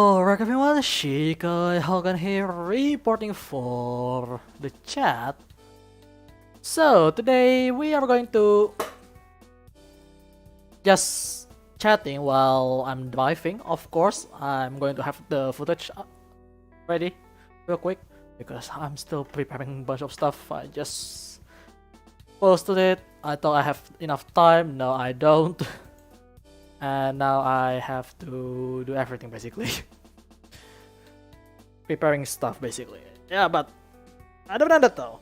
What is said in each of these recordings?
Alright everyone, Shikai Hogan here, reporting for the chat. So today we are going to just chatting while I'm driving. Of course, I'm going to have the footage ready real quick because I'm still preparing a bunch of stuff. I just posted it. I thought I have enough time. No, I don't. And now I have to do everything basically. Preparing stuff basically. Yeah, but other than that though,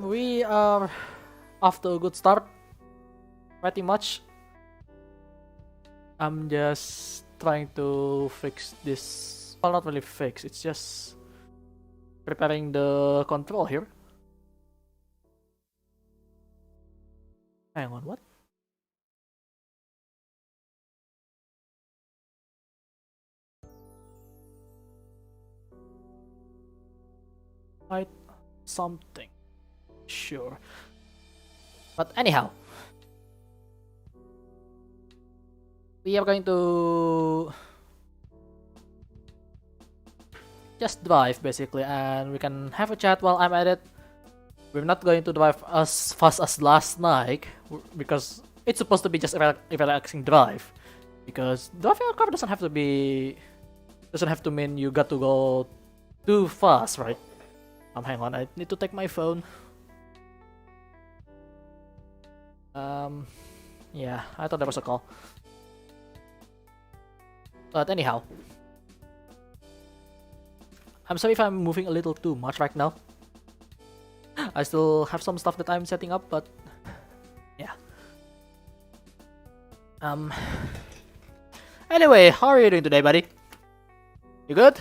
we are off to a good start. Pretty much. I'm just trying to fix this. Well, not really fix. It's just preparing the control here. Hang on, what? Right, something. Sure. But anyhow, we are going to just drive basically, and we can have a chat while I'm at it. We're not going to drive as fast as last night because it's supposed to be just a relaxing drive. Because driving a car doesn't have to mean you got to go too fast, right? Hang on, I need to take my phone. Yeah, I thought there was a call. But anyhow, I'm sorry if I'm moving a little too much right now. I still have some stuff that I'm setting up, but yeah. Anyway, how are you doing today, buddy? You good?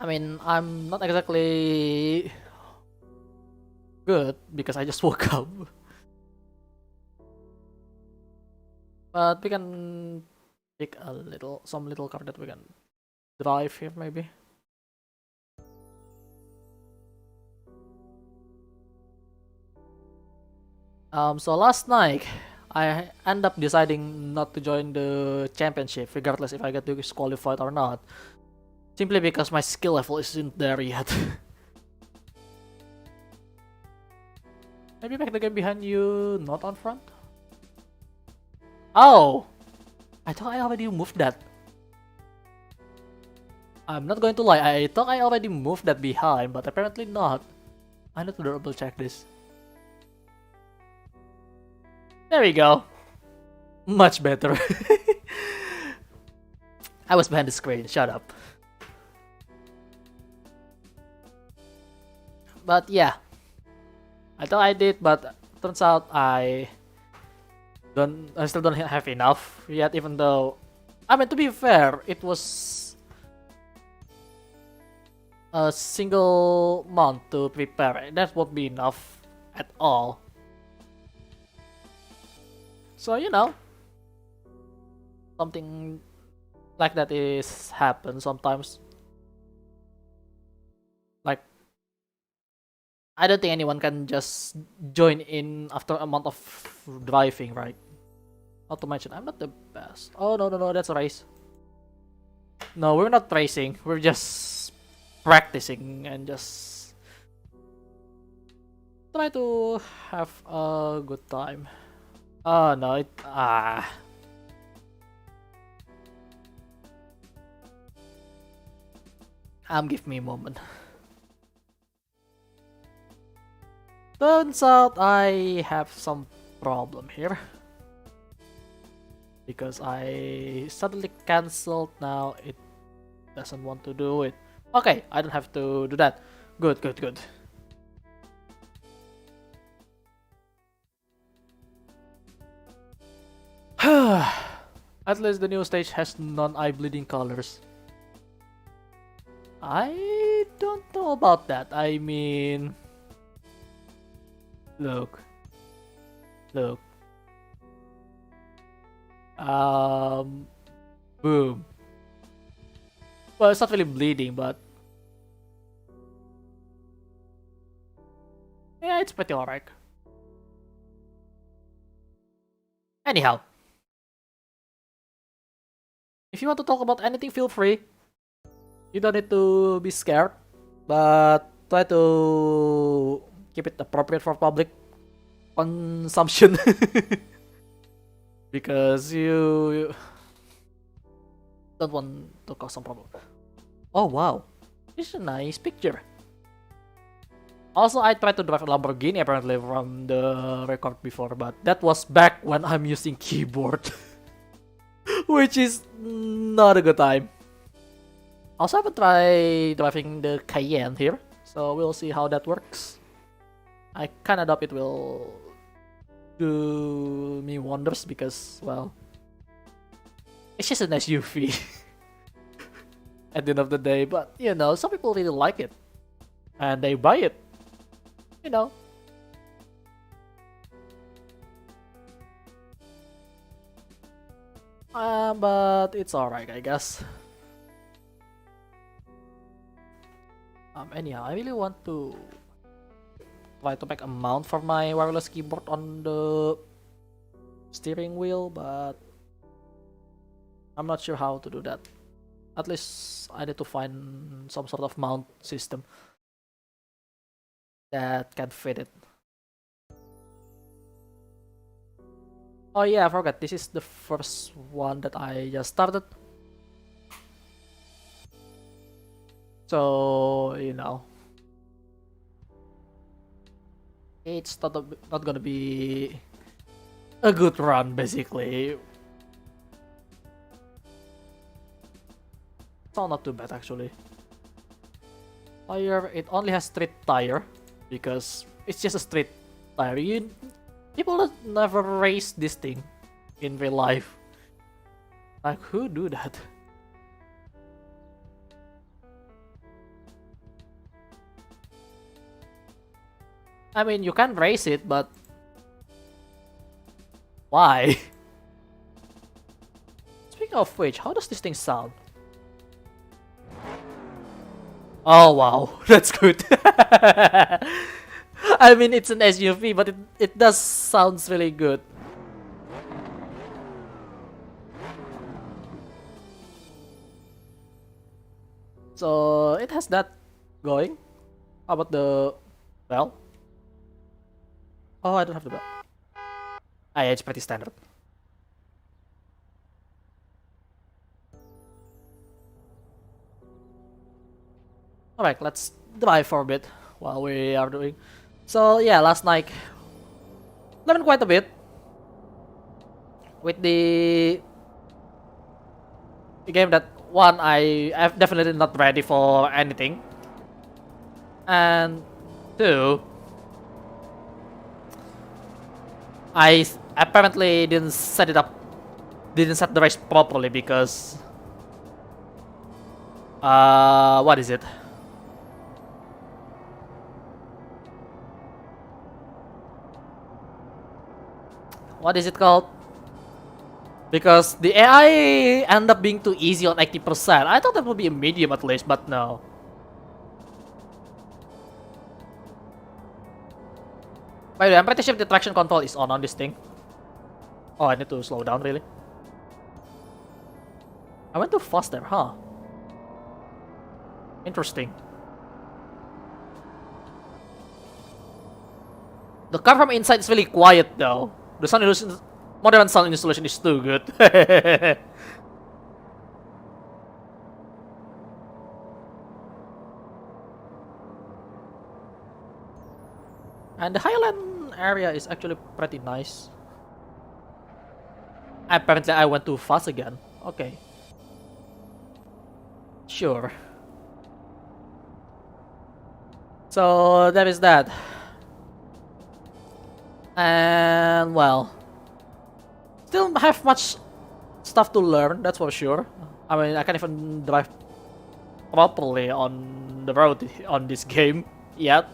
I mean, I'm not exactly good because I just woke up. But we can pick some little car that we can drive here maybe. So last night I end up deciding not to join the championship regardless if I get disqualified or not. Simply because my skill level isn't there yet. Maybe back the game behind you, not on front? Oh! I thought I already moved that. I'm not going to lie, I thought I already moved that behind, but apparently not. I need to double check this. There we go. Much better. I was behind the screen, shut up. But yeah, I thought I did, but turns out I still don't have enough yet. Even though, I mean, to be fair, it was a single month to prepare. That won't be enough at all. So you know, something like that is happen sometimes. Like, I don't think anyone can just join in after a month of driving, right? Not to mention, I'm not the best. Oh, no, that's a race. No, we're not racing. We're just practicing and just try to have a good time. Oh, no, give me a moment. Turns out I have some problem here. Because I suddenly cancelled, now it doesn't want to do it. Okay, I don't have to do that. Good. At least the new stage has non-eye bleeding colors. I don't know about that. I mean, look. Boom. Well, it's not really bleeding, but yeah, it's pretty alright. Anyhow, if you want to talk about anything, feel free. You don't need to be scared, but try to keep it appropriate for public consumption. Because you don't want to cause some problem. Oh wow, this is a nice picture. Also, I tried to drive a Lamborghini apparently from the record before, but that was back when I'm using keyboard. Which is not a good time. Also, I haven't tried driving the Cayenne here, so we'll see how that works. I kinda doubt it will do me wonders because, well, it's just an SUV at the end of the day, but you know, some people really like it and they buy it, you know. But it's alright, I guess. Anyhow, I really want to try to make a mount for my wireless keyboard on the steering wheel, but I'm not sure how to do that. At least I need to find some sort of mount system that can fit it. Oh yeah, I forgot, this is the first one that I just started. So, you know, it's not gonna be a good run, basically. It's all not too bad, actually. Tire, it only has street tire, because it's just a street tire. People never race this thing in real life. Like, who do that? I mean, you can race it, but why? Speaking of which, how does this thing sound? Oh wow, that's good. I mean, it's an SUV, but it does sounds really good. So it has that going. How about the bell? Oh, I don't have the bell. Ah, yeah, it's pretty standard. Alright, let's drive for a bit while we are doing. So yeah, last night learned quite a bit with the game that one I'm definitely not ready for anything, and two, I apparently didn't set the race properly because what is it? What is it called? Because the AI ended up being too easy on 80%. I thought that would be a medium at least, but no. By the way, I'm pretty sure the traction control is on this thing. Oh, I need to slow down, really? I went too fast there, huh? Interesting. The car from inside is really quiet though. The sound illusion, modern sound installation is too good. And the Highland area is actually pretty nice. Apparently I went too fast again. Okay. Sure. So there is that. And well, still have much stuff to learn, that's for sure. I mean, I can't even drive properly on the road on this game yet.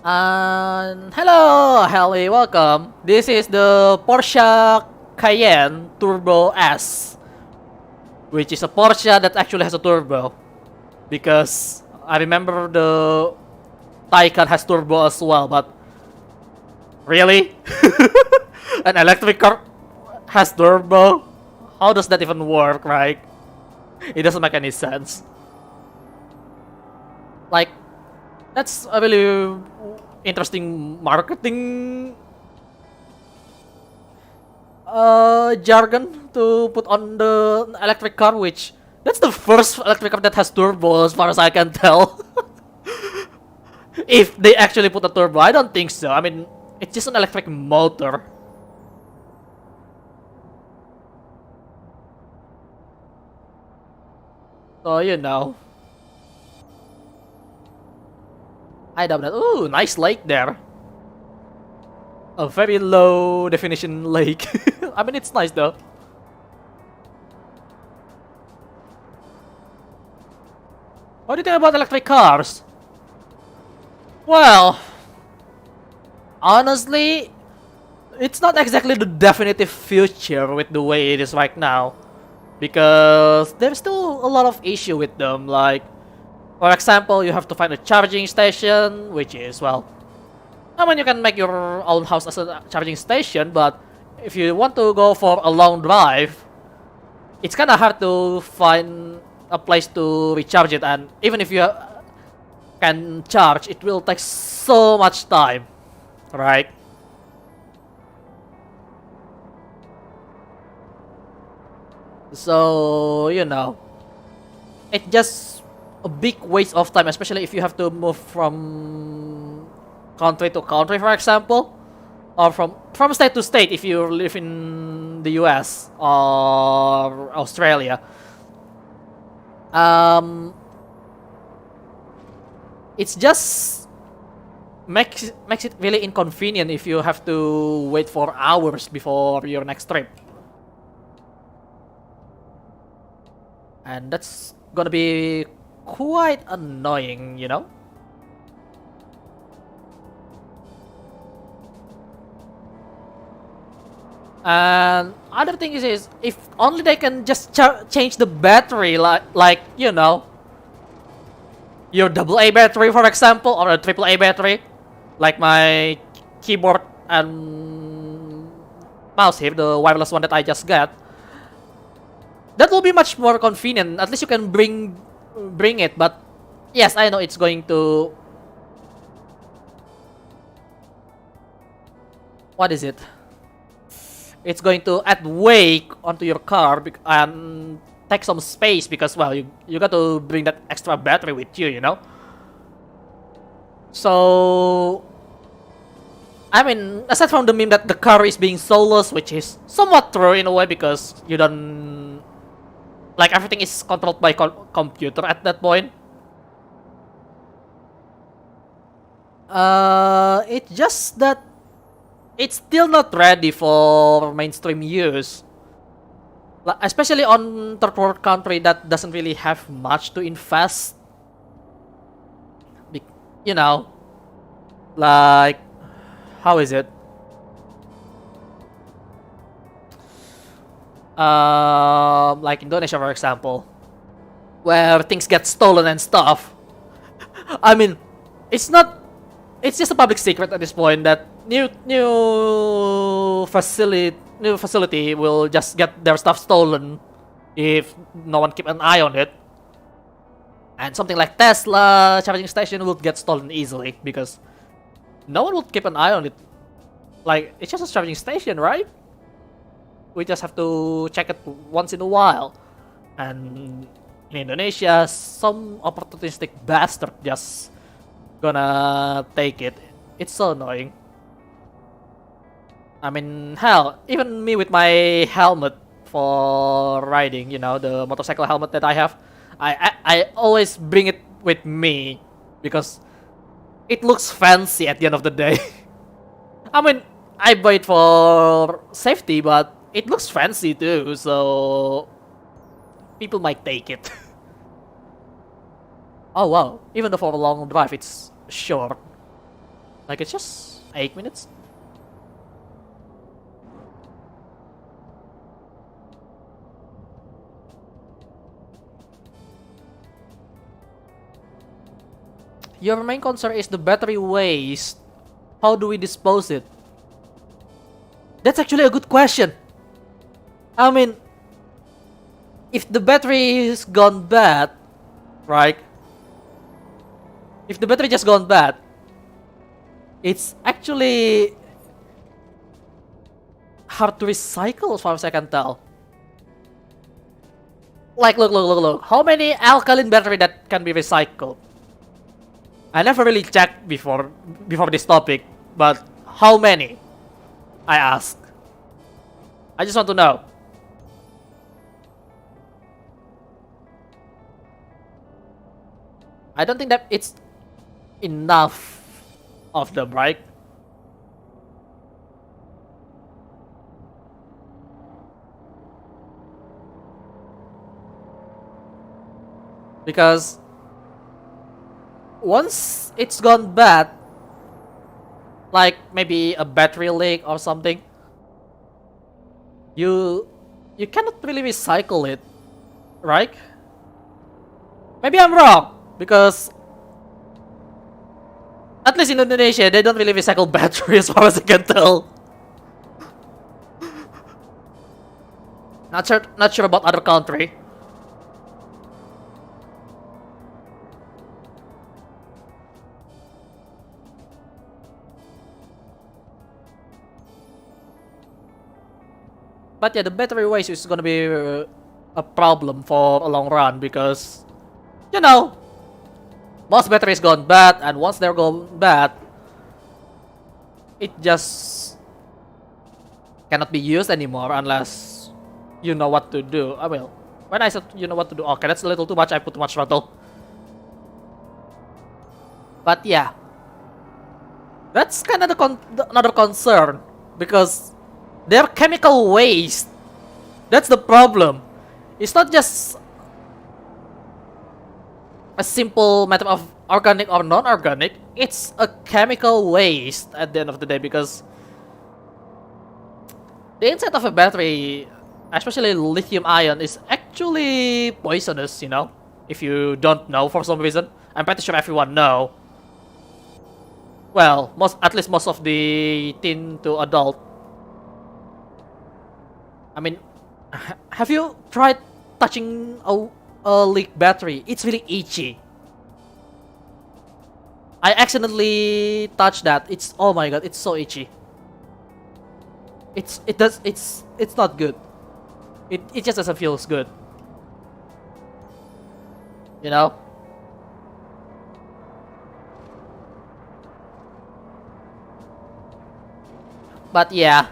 And hello, Helly, welcome. This is the Porsche Cayenne Turbo S, which is a Porsche that actually has a turbo, because I remember the Taycan has turbo as well, but Really? An electric car has turbo? How does that even work, right? It doesn't make any sense. Like, that's a really interesting marketing jargon to put on the electric car, which that's the first electric car that has turbo as far as I can tell. If they actually put a turbo, I don't think so. I mean, it's just an electric motor. So, you know. I doubt that. Ooh, nice lake there. A very low definition lake. I mean, it's nice though. What do you think about electric cars? Well, honestly, it's not exactly the definitive future with the way it is right now. Because there's still a lot of issue with them. Like, for example, you have to find a charging station, which is, well, I mean, you can make your own house as a charging station, but if you want to go for a long drive, it's kind of hard to find a place to recharge it, and even if you can charge, it will take so much time, right? So, you know, it's just a big waste of time, especially if you have to move from country to country, for example, or from state to state if you live in the US or Australia. It's just makes it really inconvenient if you have to wait for hours before your next trip. And that's gonna be quite annoying, you know? And other thing is if only they can just change the battery, like you know, your AA battery, for example, or a AAA battery, like my keyboard and mouse here, the wireless one that I just got. That will be much more convenient. At least you can bring it. But yes, I know it's going to. What is it? It's going to add weight onto your car and take some space because, well, you got to bring that extra battery with you, you know. So, I mean, aside from the meme that the car is being soulless, which is somewhat true in a way because you don't. Like, everything is controlled by computer at that point. It's just that it's still not ready for mainstream use. Especially on third world country that doesn't really have much to invest. You know, like, how is it? Like Indonesia, for example, where things get stolen and stuff. I mean, it's just a public secret at this point that new facility will just get their stuff stolen if no one keep an eye on it. And something like Tesla charging station will get stolen easily because no one will keep an eye on it. Like, it's just a charging station, right? We just have to check it once in a while. And in Indonesia, some opportunistic bastard just gonna take it. It's so annoying. I mean, hell, even me with my helmet for riding, you know, the motorcycle helmet that I have, I always bring it with me because it looks fancy at the end of the day. I mean, I buy it for safety, but it looks fancy too, so people might take it. Oh wow, even though for a long drive it's short. Like, it's just 8 minutes. Your main concern is the battery waste. How do we dispose it? That's actually a good question. I mean, if the battery is gone bad, right? If the battery just gone bad, it's actually hard to recycle as far as I can tell. Like, look. How many alkaline battery that can be recycled? I never really checked before this topic, but how many? I ask. I just want to know. I don't think that it's enough of them, right? Because once it's gone bad, like maybe a battery leak or something, you cannot really recycle it, right? Maybe I'm wrong, because at least in Indonesia they don't really recycle batteries as far as I can tell. Not sure about other country. But yeah, the battery waste is gonna be a problem for a long run, because, you know, most batteries gone bad, and once they're gone bad, it just cannot be used anymore unless you know what to do. I will. When I said you know what to do, okay, that's a little too much. I put too much throttle. But yeah, that's kind of another concern, because they're chemical waste. That's the problem. It's not just a simple matter of organic or non-organic. It's a chemical waste at the end of the day, because the inside of a battery, especially lithium ion, is actually poisonous, you know? If you don't know for some reason. I'm pretty sure everyone know. Well, at least most of the teen to adult. I mean, have you tried touching a leak battery? It's really itchy. I accidentally touched that. It's, oh my god, it's so itchy. It's not good. It just doesn't feel good. You know? But yeah,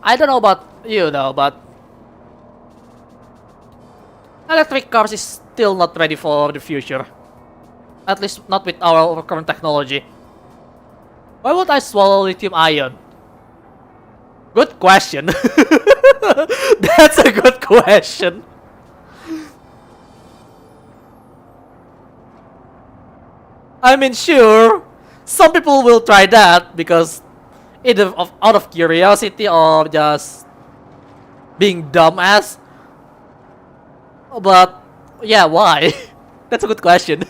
I don't know about you though, but electric cars is still not ready for the future. At least not with our current technology. Why would I swallow lithium ion? Good question. That's a good question. I mean, sure, some people will try that because either out of curiosity or just being dumbass. But yeah, why? That's a good question.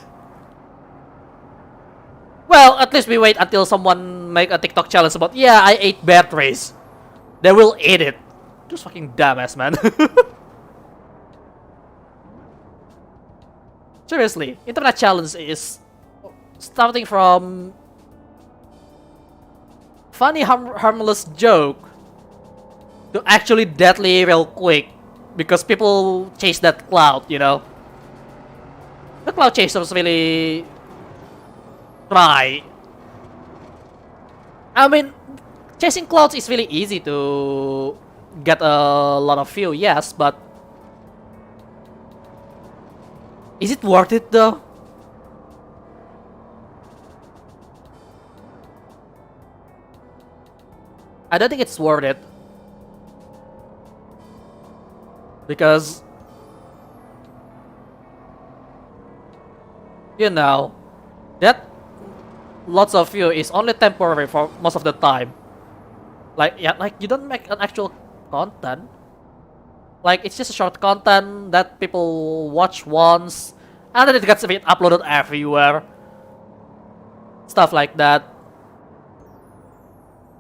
Well, at least we wait until someone make a TikTok challenge about, yeah, I ate batteries. They will eat it. Just fucking dumbass, man. Seriously, internet challenge is starting from funny, harmless joke to actually deadly real quick, because people chase that cloud, you know. The cloud chasers really try. I mean, chasing clouds is really easy to get a lot of view, yes, but is it worth it though? I don't think it's worth it. Because, you know, that lots of view is only temporary for most of the time. Like, yeah, like you don't make an actual content. Like, it's just a short content that people watch once, and then it gets uploaded everywhere. Stuff like that.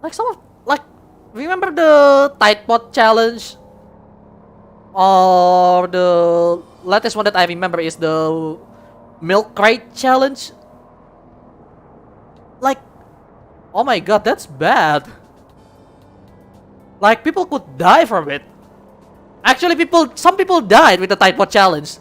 Like some of, like, remember the Tide Pod challenge? Or the latest one that I remember is the milk crate challenge? Like, oh my god, that's bad. Like, people could die from it. Actually, some people died with the Tide Pod challenge.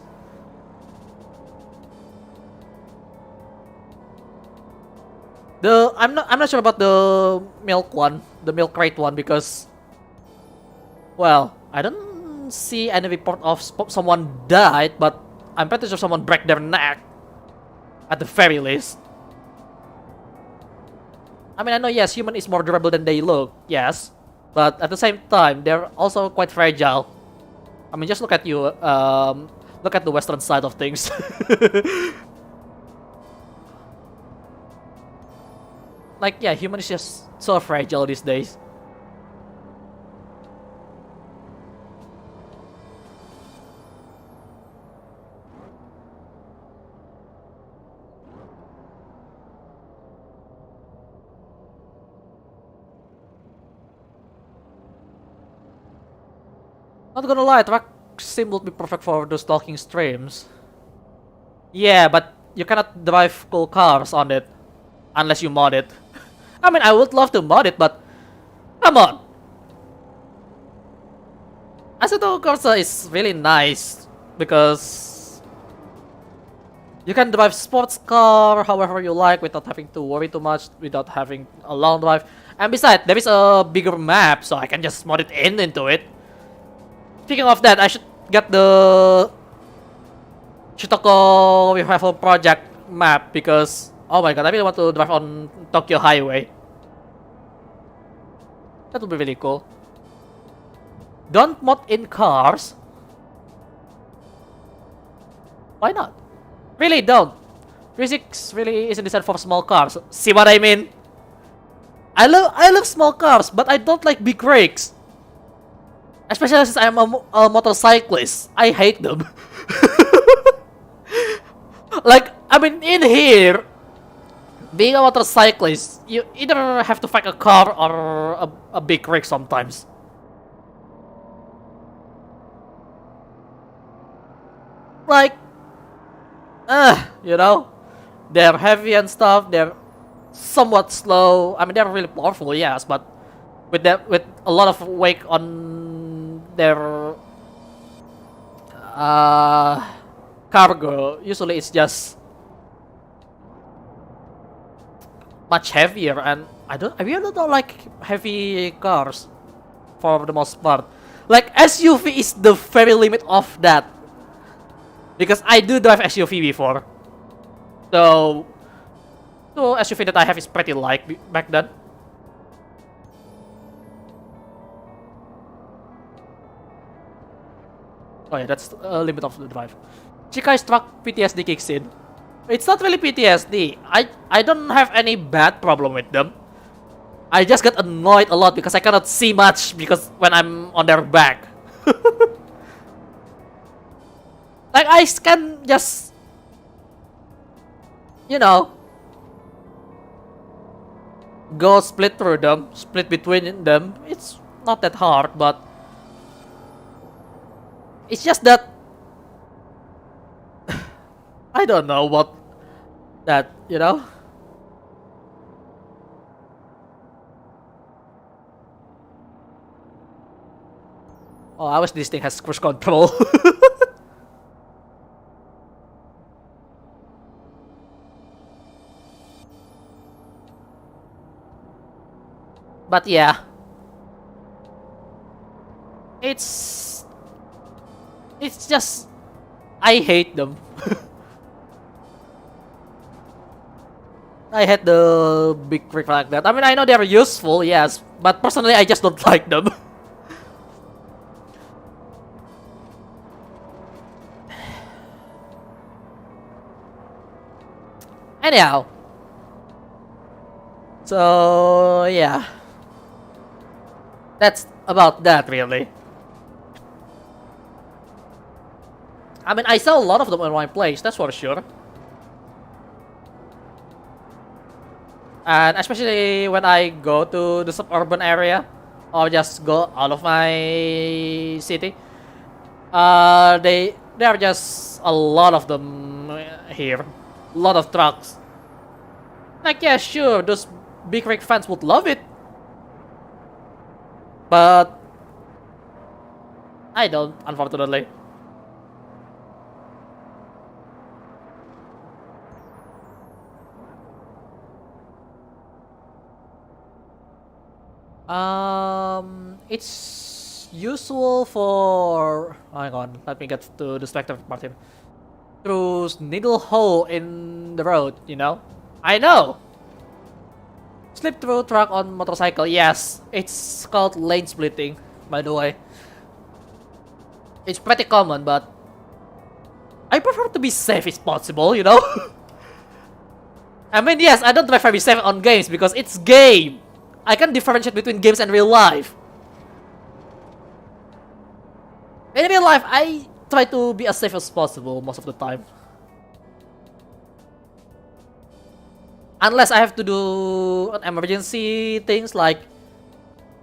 I'm not sure about the milk one, the milk crate one, because, well, I don't see any report of someone died, but I'm pretty sure someone broke their neck, at the very least. I mean, I know, yes, human is more durable than they look, yes, but at the same time, they're also quite fragile. I mean, just look at you, look at the Western side of things. Like, yeah, human is just so fragile these days. Not gonna lie, track sim would be perfect for those talking streams. Yeah, but you cannot drive cool cars on it unless you mod it. I mean, I would love to mod it, but come on. Assetto Corsa is really nice because you can drive sports car however you like without having to worry too much, without having a long drive. And besides, there is a bigger map, so I can just mod it into it. Speaking of that, I should get the Shutoko Revival Project map because, oh my god, I really want to drive on Tokyo Highway. That would be really cool. Don't mod in cars. Why not? Really don't. Physics really isn't designed for small cars. See what I mean? I love small cars, but I don't like big rigs. Especially since I'm a motorcyclist. I hate them. Like, I mean, in here, being a motorcyclist, you either have to fight a car or a big rig sometimes. Like, you know, they're heavy and stuff, they're somewhat slow. I mean, they're really powerful, yes, but with a lot of weight on their cargo, usually it's just much heavier, and I really don't like heavy cars for the most part. Like, SUV is the very limit of that, because I do drive SUV before, so the SUV that I have is pretty light back then. Oh yeah, that's a limit of the drive. Chikai struck PTSD kicks in. It's not really PTSD. I don't have any bad problem with them. I just get annoyed a lot because I cannot see much because when I'm on their back. Like, I can just, you know, go split through them, split between them. It's not that hard, but it's just that I don't know what that, you know? Oh, I wish this thing has cruise control. But yeah, it's just, I hate them. I hate the big trick like that. I mean, I know they're useful, yes, but personally I just don't like them. Anyhow, so yeah, that's about that really. I mean, I sell a lot of them in my place, that's for sure. and especially when I go to the suburban area or just go out of my city, there are just a lot of them here, a lot of trucks. Like, yeah, sure, those big rig fans would love it, but I don't, unfortunately. It's usual for... Hang on, let me get to the spectre part here. Through needle hole in the road, you know? I know! Slip through truck on motorcycle, yes. It's called lane splitting, by the way. It's pretty common, but I prefer to be safe as possible, you know? I mean, yes, I don't prefer to be safe on games because it's game. I can differentiate between games and real life. In real life, I try to be as safe as possible most of the time. Unless I have to do an emergency things like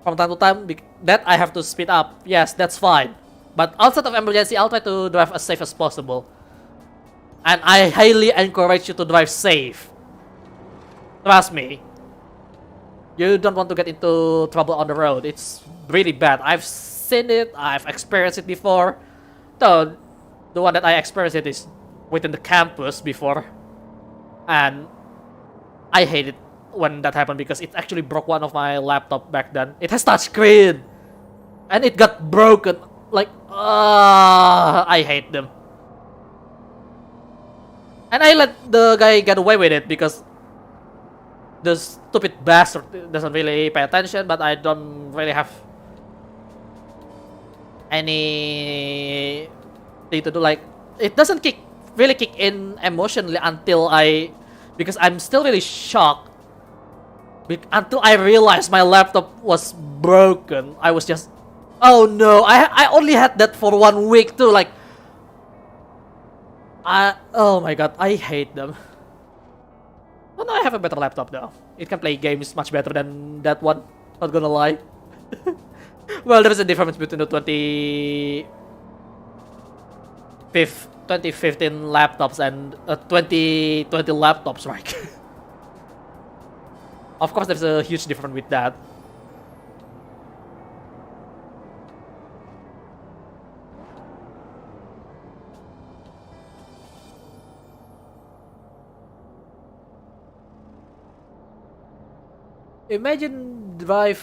from time to time that I have to speed up. Yes, that's fine. But outside of emergency, I'll try to drive as safe as possible. And I highly encourage you to drive safe. Trust me. You don't want to get into trouble on the road. It's really bad. I've seen it. I've experienced it before. Though, the one that I experienced it is within the campus before. And I hate it when that happened because it actually broke one of my laptop back then. It has touchscreen. And it got broken. Like, I hate them. And I let the guy get away with it because the stupid bastard doesn't really pay attention, but I don't really have any thing to do. Like, it doesn't really kick in emotionally until because I'm still really shocked. Until I realized my laptop was broken. I was just, oh no, I only had that for 1 week too. Like, oh my god, I hate them. Well, no, I have a better laptop though. It can play games much better than that one. Not gonna lie. Well, there is a difference between the 2015 laptops and 2020 laptops, right? Of course, there's a huge difference with that. Imagine drive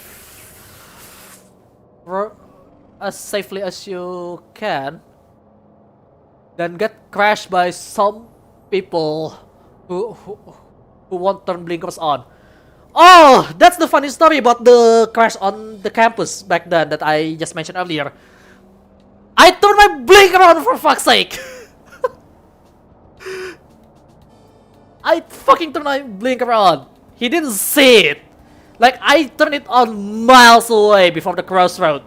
as safely as you can, then get crashed by some people who won't turn blinkers on. Oh, that's the funny story about the crash on the campus back then that I just mentioned earlier. I turned my blinker on, for fuck's sake. I fucking turned my blinker on. He didn't see it. Like, I turned it on miles away before the crossroad.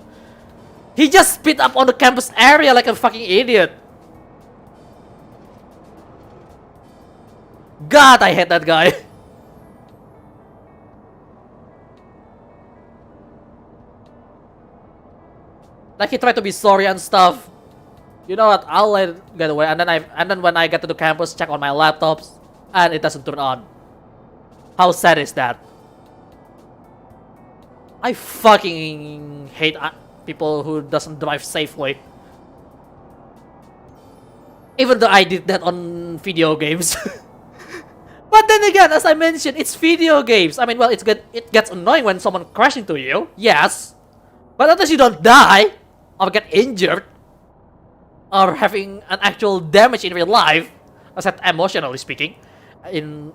He just speed up on the campus area like a fucking idiot. God, I hate that guy. Like, he tried to be sorry and stuff. You know what? I'll let it get away. And then when I get to the campus, check on my laptops, and it doesn't turn on. How sad is that? I fucking hate people who doesn't drive safely. Even though I did that on video games. But then again, as I mentioned, it's video games. I mean, well, it gets annoying when someone crashes into you, yes. But unless you don't die, or get injured, or having an actual damage in real life, except emotionally speaking,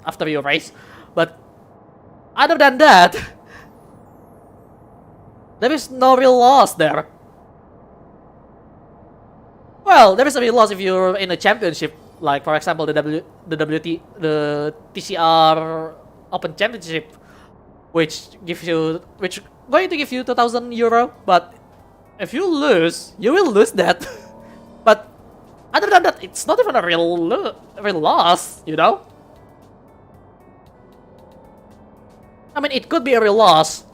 after your race. But other than that, there is no real loss there. Well, there is a real loss if you're in a championship, like for example the TCR Open Championship, which going to give you 2,000 euro. But if you lose, you will lose that. But other than that, it's not even a real loss, you know. I mean, it could be a real loss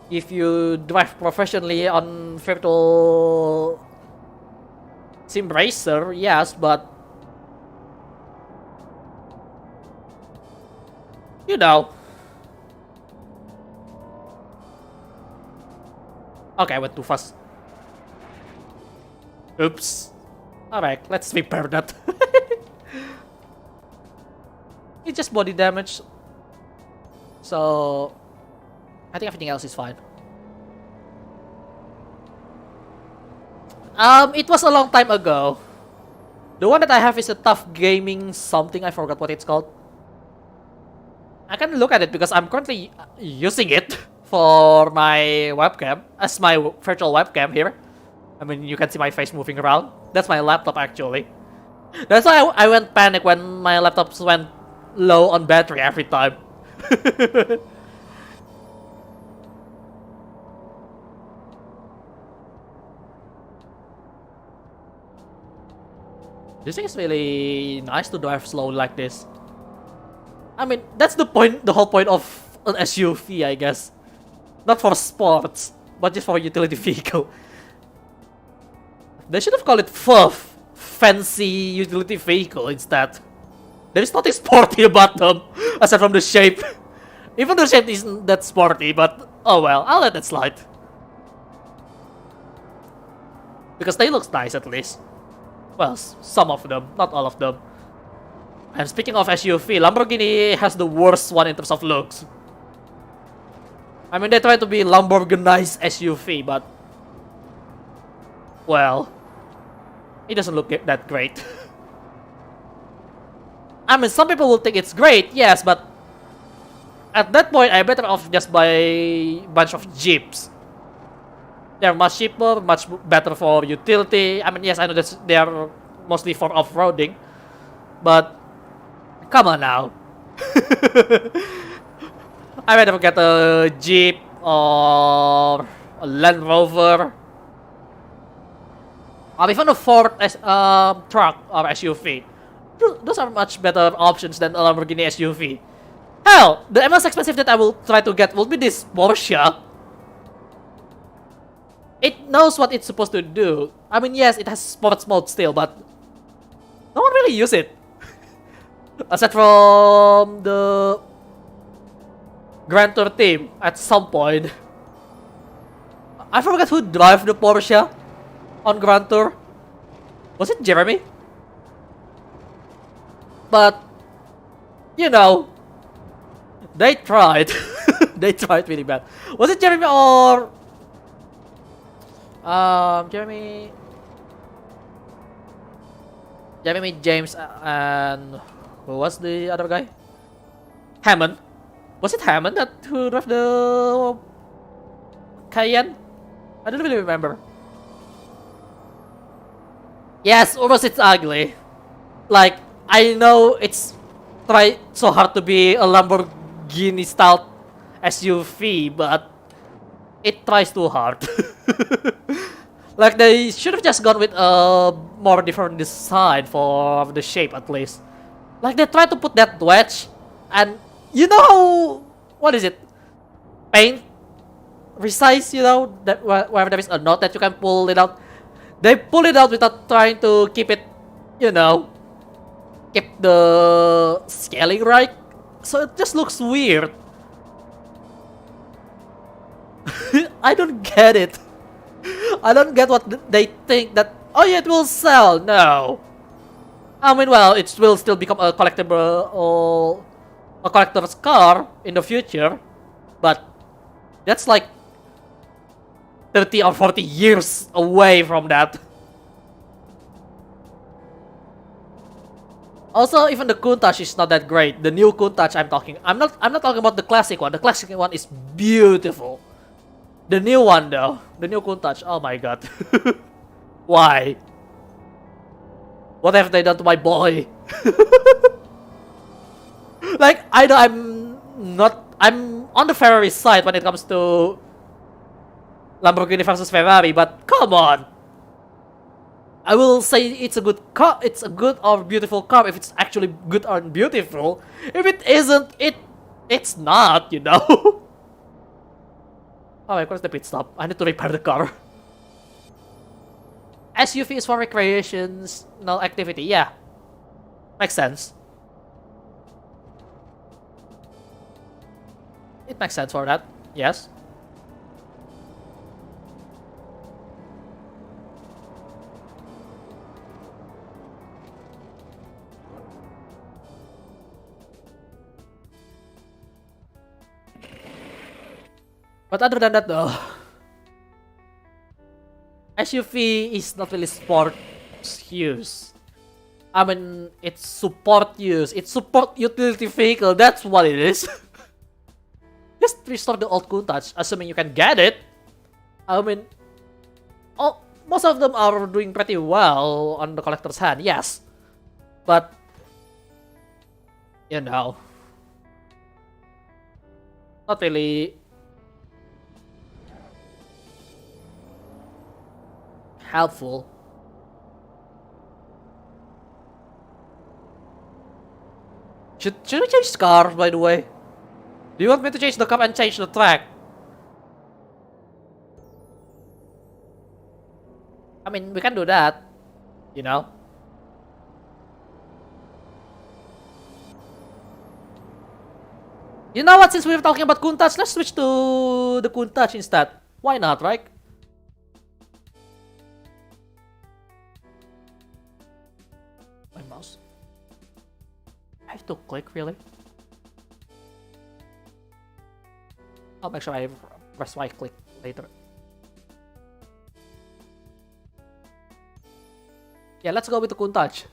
if you drive professionally on virtual sim racer, yes, but you know. Okay, I went too fast. Oops. Alright, let's repair that. It's just body damage. So I think everything else is fine. It was a long time ago. The one that I have is a tough gaming something. I forgot what it's called. I can look at it because I'm currently using it for my webcam as my virtual webcam here. I mean, you can see my face moving around. That's my laptop actually. That's why I went panic when my laptops went low on battery every time. This thing is really nice to drive slowly like this. I mean, that's the point, the whole point of an SUV, I guess. Not for sports, but just for a utility vehicle. They should have called it FUF, fancy utility vehicle instead. There is nothing sporty about them, aside from the shape. Even the shape isn't that sporty, but oh well, I'll let it slide. Because they look nice at least. Well, some of them, not all of them. And speaking of SUV, Lamborghini has the worst one in terms of looks. I mean, they try to be Lamborghini's SUV, but well, it doesn't look that great. I mean, some people will think it's great, yes, but at that point, I'm better off just buy a bunch of Jeeps. They're much cheaper, much better for utility. I mean, yes, I know that they are mostly for off-roading, but come on now. I rather get a Jeep or a Land Rover, or even a Ford truck or SUV. Those are much better options than a Lamborghini SUV. Hell, the most expensive that I will try to get will be this Porsche. It knows what it's supposed to do. I mean, yes, it has sports mode still, but no one really uses it. Aside from the Grand Tour team at some point. I forgot who drove the Porsche on Grand Tour. Was it Jeremy? But, you know, they tried. They tried really bad. Was it Jeremy or Jeremy, James, and who was the other guy? Hammond. Was it Hammond that who drove the Cayenne? I don't really remember. Yes, almost it's ugly. Like, I know it's try so hard to be a Lamborghini style SUV, but it tries too hard. Like, they should have just gone with a more different design for the shape at least. Like, they tried to put that wedge, and you know how, what is it? Paint resize, you know, that wherever there is a knot that you can pull it out. They pull it out without trying to keep it, you know, keep the scaling right. So it just looks weird. I don't get it. I don't get what they think that, oh yeah, it will sell. No. I mean, well, it will still become a collectible or a collector's car in the future, but that's like 30 or 40 years away from that. Also, even the Countach is not that great. The new Countach I'm not talking about the classic one. The classic one is beautiful. The new one though, the new Countach, oh my god. Why? What have they done to my boy? Like, I know I'm on the Ferrari side when it comes to Lamborghini versus Ferrari, but come on. I will say it's a good car, it's a good or beautiful car if it's actually good or beautiful. If it isn't, it It's not, you know. Alright, where's the pit stop? I need to repair the car. SUV is for recreational activity, yeah. Makes sense. It makes sense for that, yes. But other than that though, SUV is not really sport use. I mean, it's support use. It's support utility vehicle. That's what it is. Just restore the old Countach, assuming you can get it. I mean, most of them are doing pretty well on the collector's hand, yes. But, you know, not really helpful. Should we change car, by the way? Do you want me to change the car and change the track? I mean, we can do that, you know? You know what, since we were talking about Countach, let's switch to the Countach instead. Why not, right? My mouse. I have to click, really? I'll make sure I press right click later. Yeah, let's go with the Countach.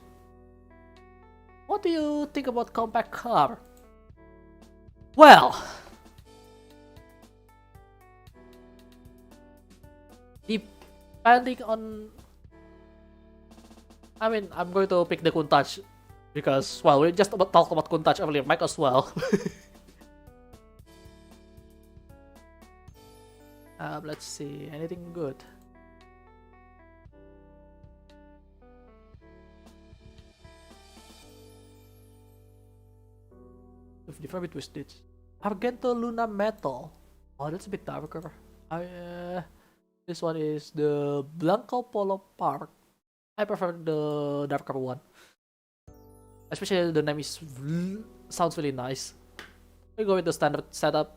What do you think about compact car? Well, depending on, I mean, I'm going to pick the Countach because, well, we just talked about Countach earlier, might as well. Let's see, anything good? With different twisted. Argento Luna Metal. Oh, that's a bit darker. This one is the Blanco Polo Park. I prefer the darker one. Especially the name is sounds really nice. We go with the standard setup.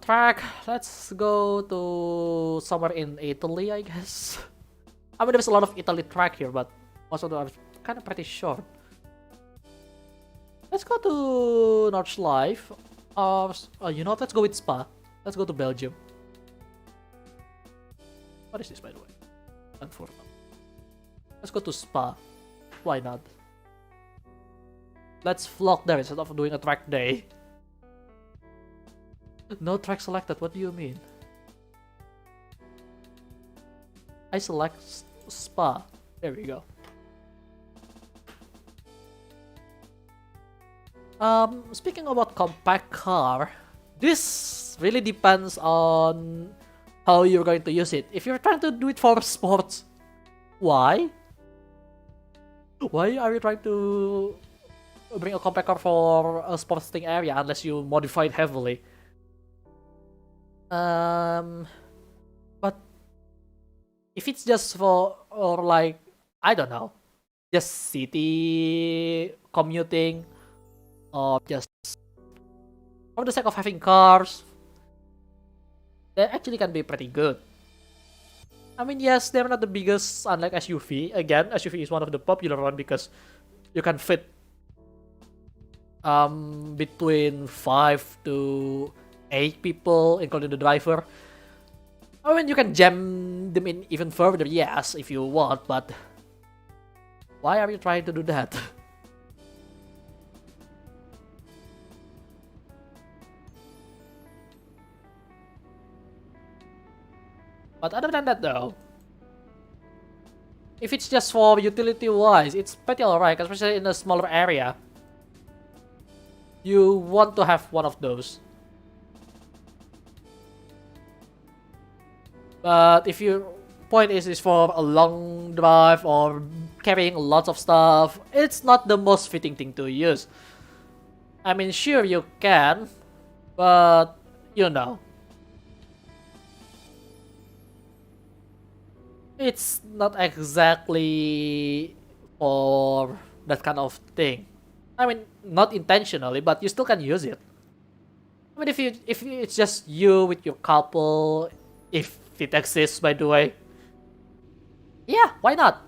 Track. Let's go to somewhere in Italy, I guess. I mean, there's a lot of Italy track here, but most of them are kind of pretty short. Let's go to Nordschleife. You know what? Let's go with Spa. Let's go to Belgium. What is this, by the way? Unfortunate. Let's go to Spa. Why not? Let's vlog there instead of doing a track day. No track selected. What do you mean? I select Spa. There we go. Speaking about compact car, this really depends on how you're going to use it. If you're trying to do it for sports, why? Why are you trying to bring a compact car for a sports thing area unless you modify it heavily? But if it's just for, or like, I don't know, just city commuting, or just for the sake of having cars, they actually can be pretty good. I mean, yes, they're not the biggest, unlike SUV. Again, SUV is one of the popular one because you can fit between 5 to 8 people, including the driver. I mean, you can jam them in even further, yes, if you want, but why are you trying to do that? But other than that though, if it's just for utility wise, it's pretty alright, especially in a smaller area. You want to have one of those. But if your point is for a long drive or carrying lots of stuff, it's not the most fitting thing to use. I mean, sure you can, but you know, it's not exactly for that kind of thing. I mean, not intentionally, but you still can use it. I mean, if it's just you with your couple, if it exists, by the way, yeah, why not?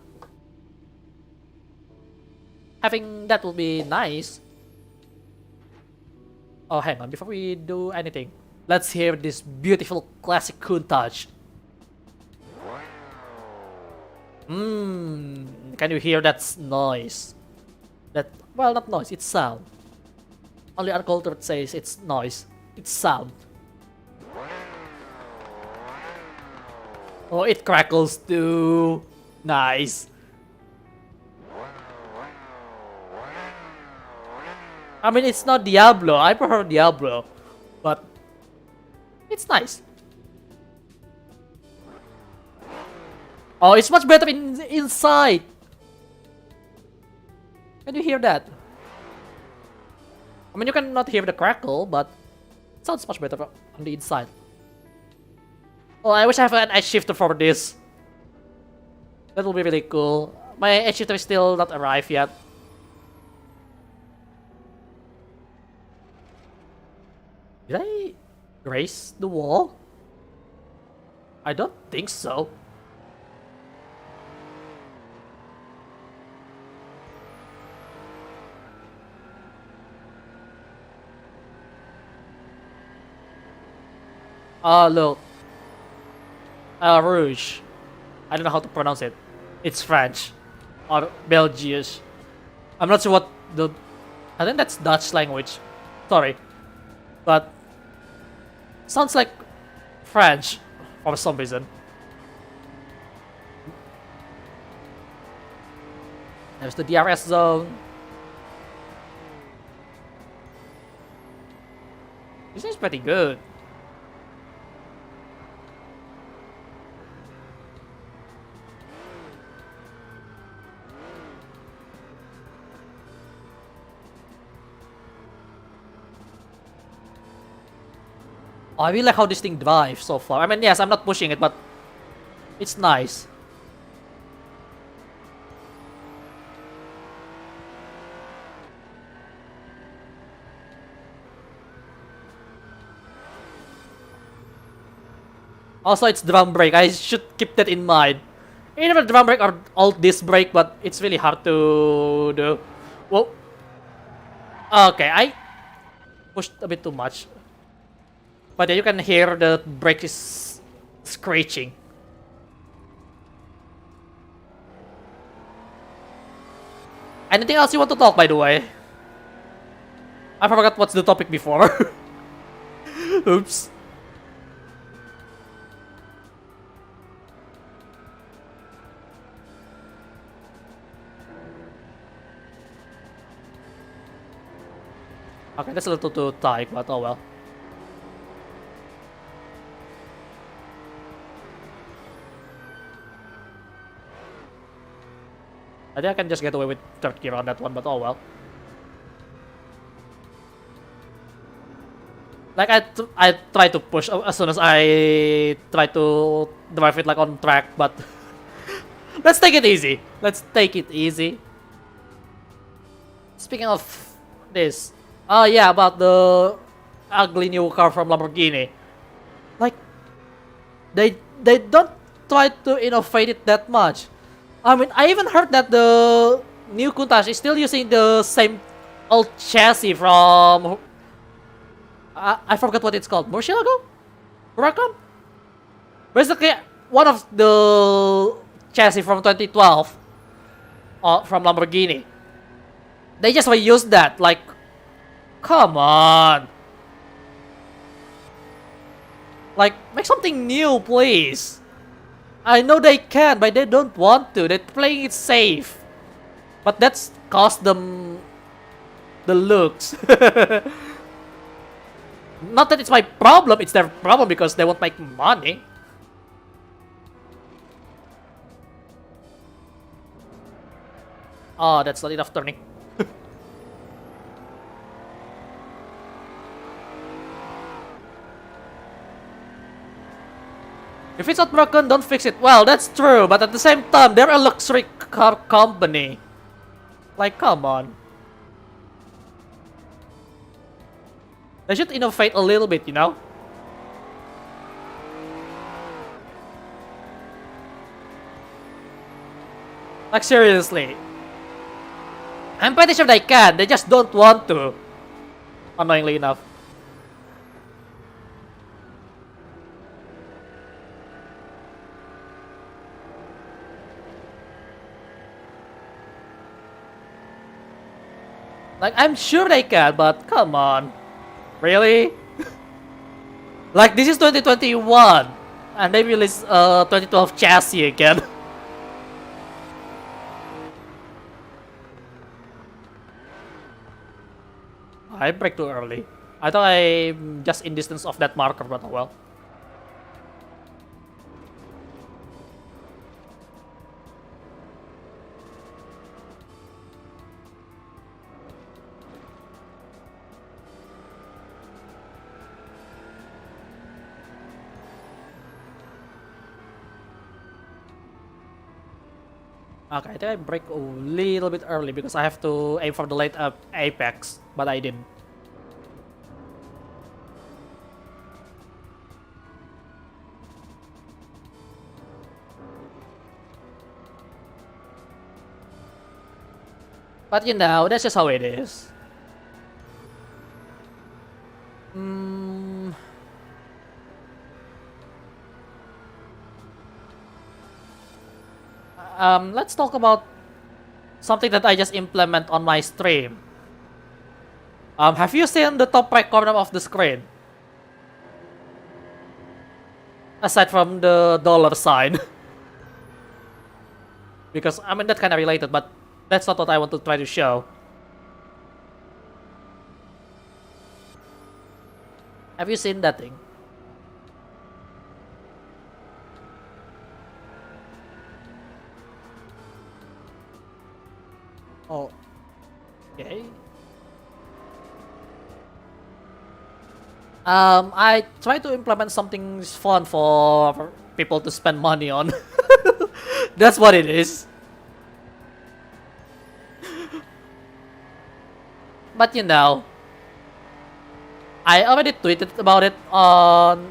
Having that will be nice. Oh, hang on, before we do anything, let's hear this beautiful classic countach. Can you hear that noise? That, well, not noise, it's sound. Only uncultured says it's noise. It's sound. Oh, it crackles too. Nice. I mean, it's not Diablo. I prefer Diablo, but it's nice. Oh, it's much better inside. Can you hear that? I mean, you cannot hear the crackle, but it sounds much better on the inside. Oh, I wish I have an edge shifter for this. That will be really cool. My edge shifter is still not arrived yet. Did I graze the wall? I don't think so. Oh, look. Rouge. I don't know how to pronounce it. It's French. Or Belgian. I'm not sure what the... I think that's Dutch language. Sorry. But... sounds like French for some reason. There's the Drs Zone. This is pretty good. Oh, I really like how this thing drives so far. I mean, yes, I'm not pushing it, but it's nice. Also, it's drum brake. I should keep that in mind. Either drum brake or alt disc brake, but it's really hard to do. Whoa. Okay, I pushed a bit too much. But yeah, you can hear the brake is screeching. Anything else you want to talk, by the way? I forgot what's the topic before. Oops. Okay, that's a little too tight, but oh well. I think I can just get away with third gear on that one, but oh well. Like I try to push as soon as I try to drive it like on track, but let's take it easy. Let's take it easy. Speaking of this, oh yeah, about the ugly new car from Lamborghini. Like they don't try to innovate it that much. I mean, I even heard that the new Countach is still using the same old chassis from... I forgot what it's called. Murcielago? Huracan? Basically, one of the chassis from 2012 from Lamborghini. They just reused that. Like, come on. Like, make something new, please. I know they can, but they don't want to. They're playing it safe. But that's cost them the looks. Not that it's my problem, it's their problem because they won't make money. Oh, that's not enough turning. If it's not broken, don't fix it. Well, that's true, but at the same time, they're a luxury car company. Like, come on. They should innovate a little bit, you know? Like, seriously. I'm pretty sure they can, they just don't want to. Annoyingly enough. Like, I'm sure they can, but come on. Really? Like, this is 2021. And they release 2012 chassis again. I brake too early. I thought I'm just in distance of that marker, but oh well. Okay, I think I brake a little bit early because I have to aim for the late apex, but I didn't. But you know, that's just how it is. Let's talk about something that I just implement on my stream. Have you seen the top right corner of the screen? Aside from the dollar sign. Because, I mean, that's kind of related, but that's not what I want to try to show. Have you seen that thing? Oh, okay. I try to implement something fun for people to spend money on. That's what it is. But you know, I already tweeted about it on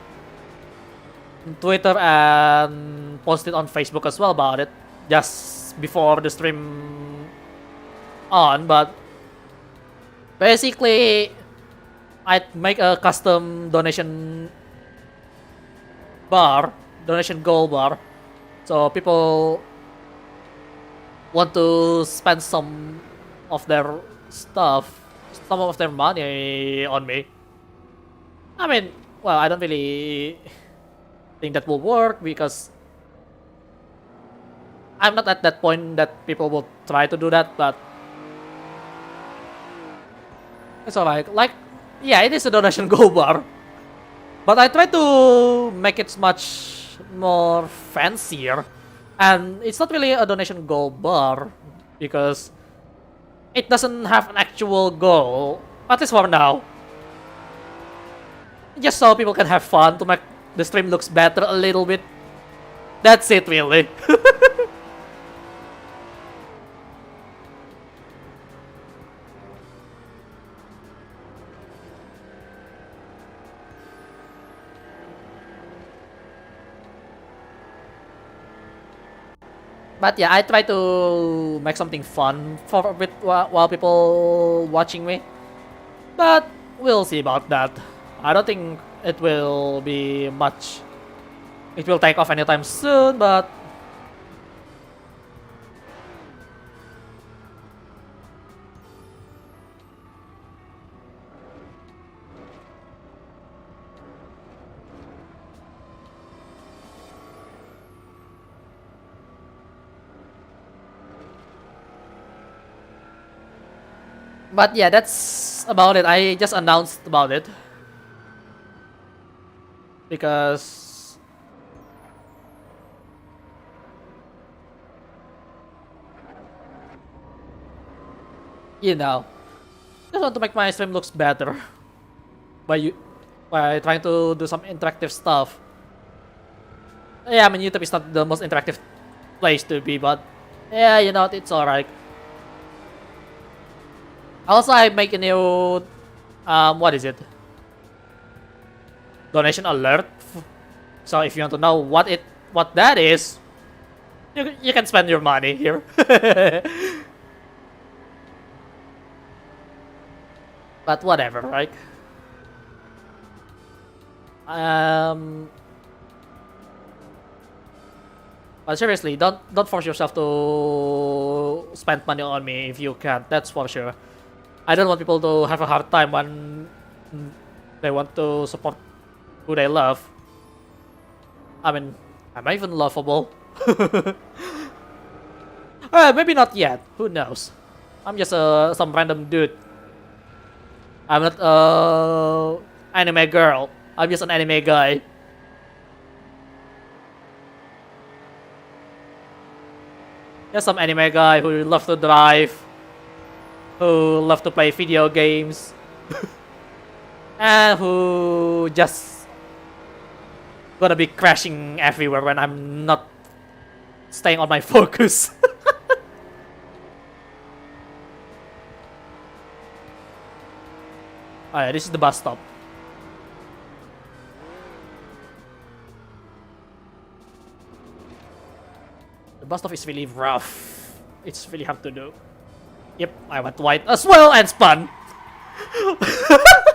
Twitter and posted on Facebook as well about it just before the stream on, but basically I'd make a custom donation goal bar, so people want to spend some of their stuff, some of their money on me. I mean, well, I don't really think that will work because I'm not at that point that people will try to do that, but it's alright. Like, yeah, it is a donation goal bar, but I try to make it much more fancier, and it's not really a donation goal bar because it doesn't have an actual goal, at least for now. Just so people can have fun to make the stream looks better a little bit. That's it, really. But yeah, I try to make something fun for a bit while people watching me. But we'll see about that. I don't think it will be much. It will take off anytime soon, but yeah, that's about it. I just announced about it because you know, just want to make my stream looks better by trying to do some interactive stuff. Yeah, I mean YouTube is not the most interactive place to be, but yeah, you know, it's alright. Also, I make a new what is it? Donation alert. So if you want to know what that is, you can spend your money here. But whatever, right? But seriously, don't force yourself to spend money on me if you can't. That's for sure. I don't want people to have a hard time when they want to support who they love. I mean, am I even lovable? Maybe not yet. Who knows? I'm just some random dude. I'm not anime girl. I'm just an anime guy. Just some anime guy who loves to drive, who loves to play video games, and who just gonna be crashing everywhere when I'm not staying on my focus. Alright, this is the bus stop. The bus stop is really rough. It's really hard to do. Yep, I went white as well and spun.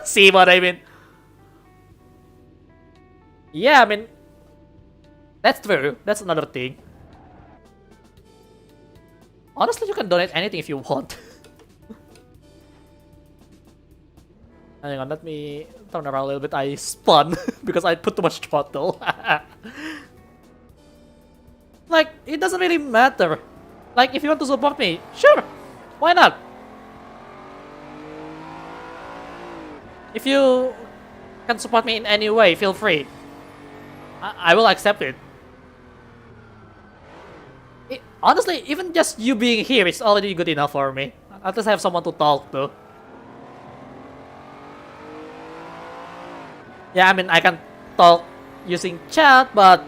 See what I mean? Yeah, I mean, that's true. That's another thing. Honestly, you can donate anything if you want. Hang on, let me turn around a little bit. I spun because I put too much throttle. Like, it doesn't really matter. Like, if you want to support me, sure. Why not? If you can support me in any way, feel free. I will accept it. Honestly, even just you being here is already good enough for me. At least I have someone to talk to. Yeah, I mean, I can talk using chat, but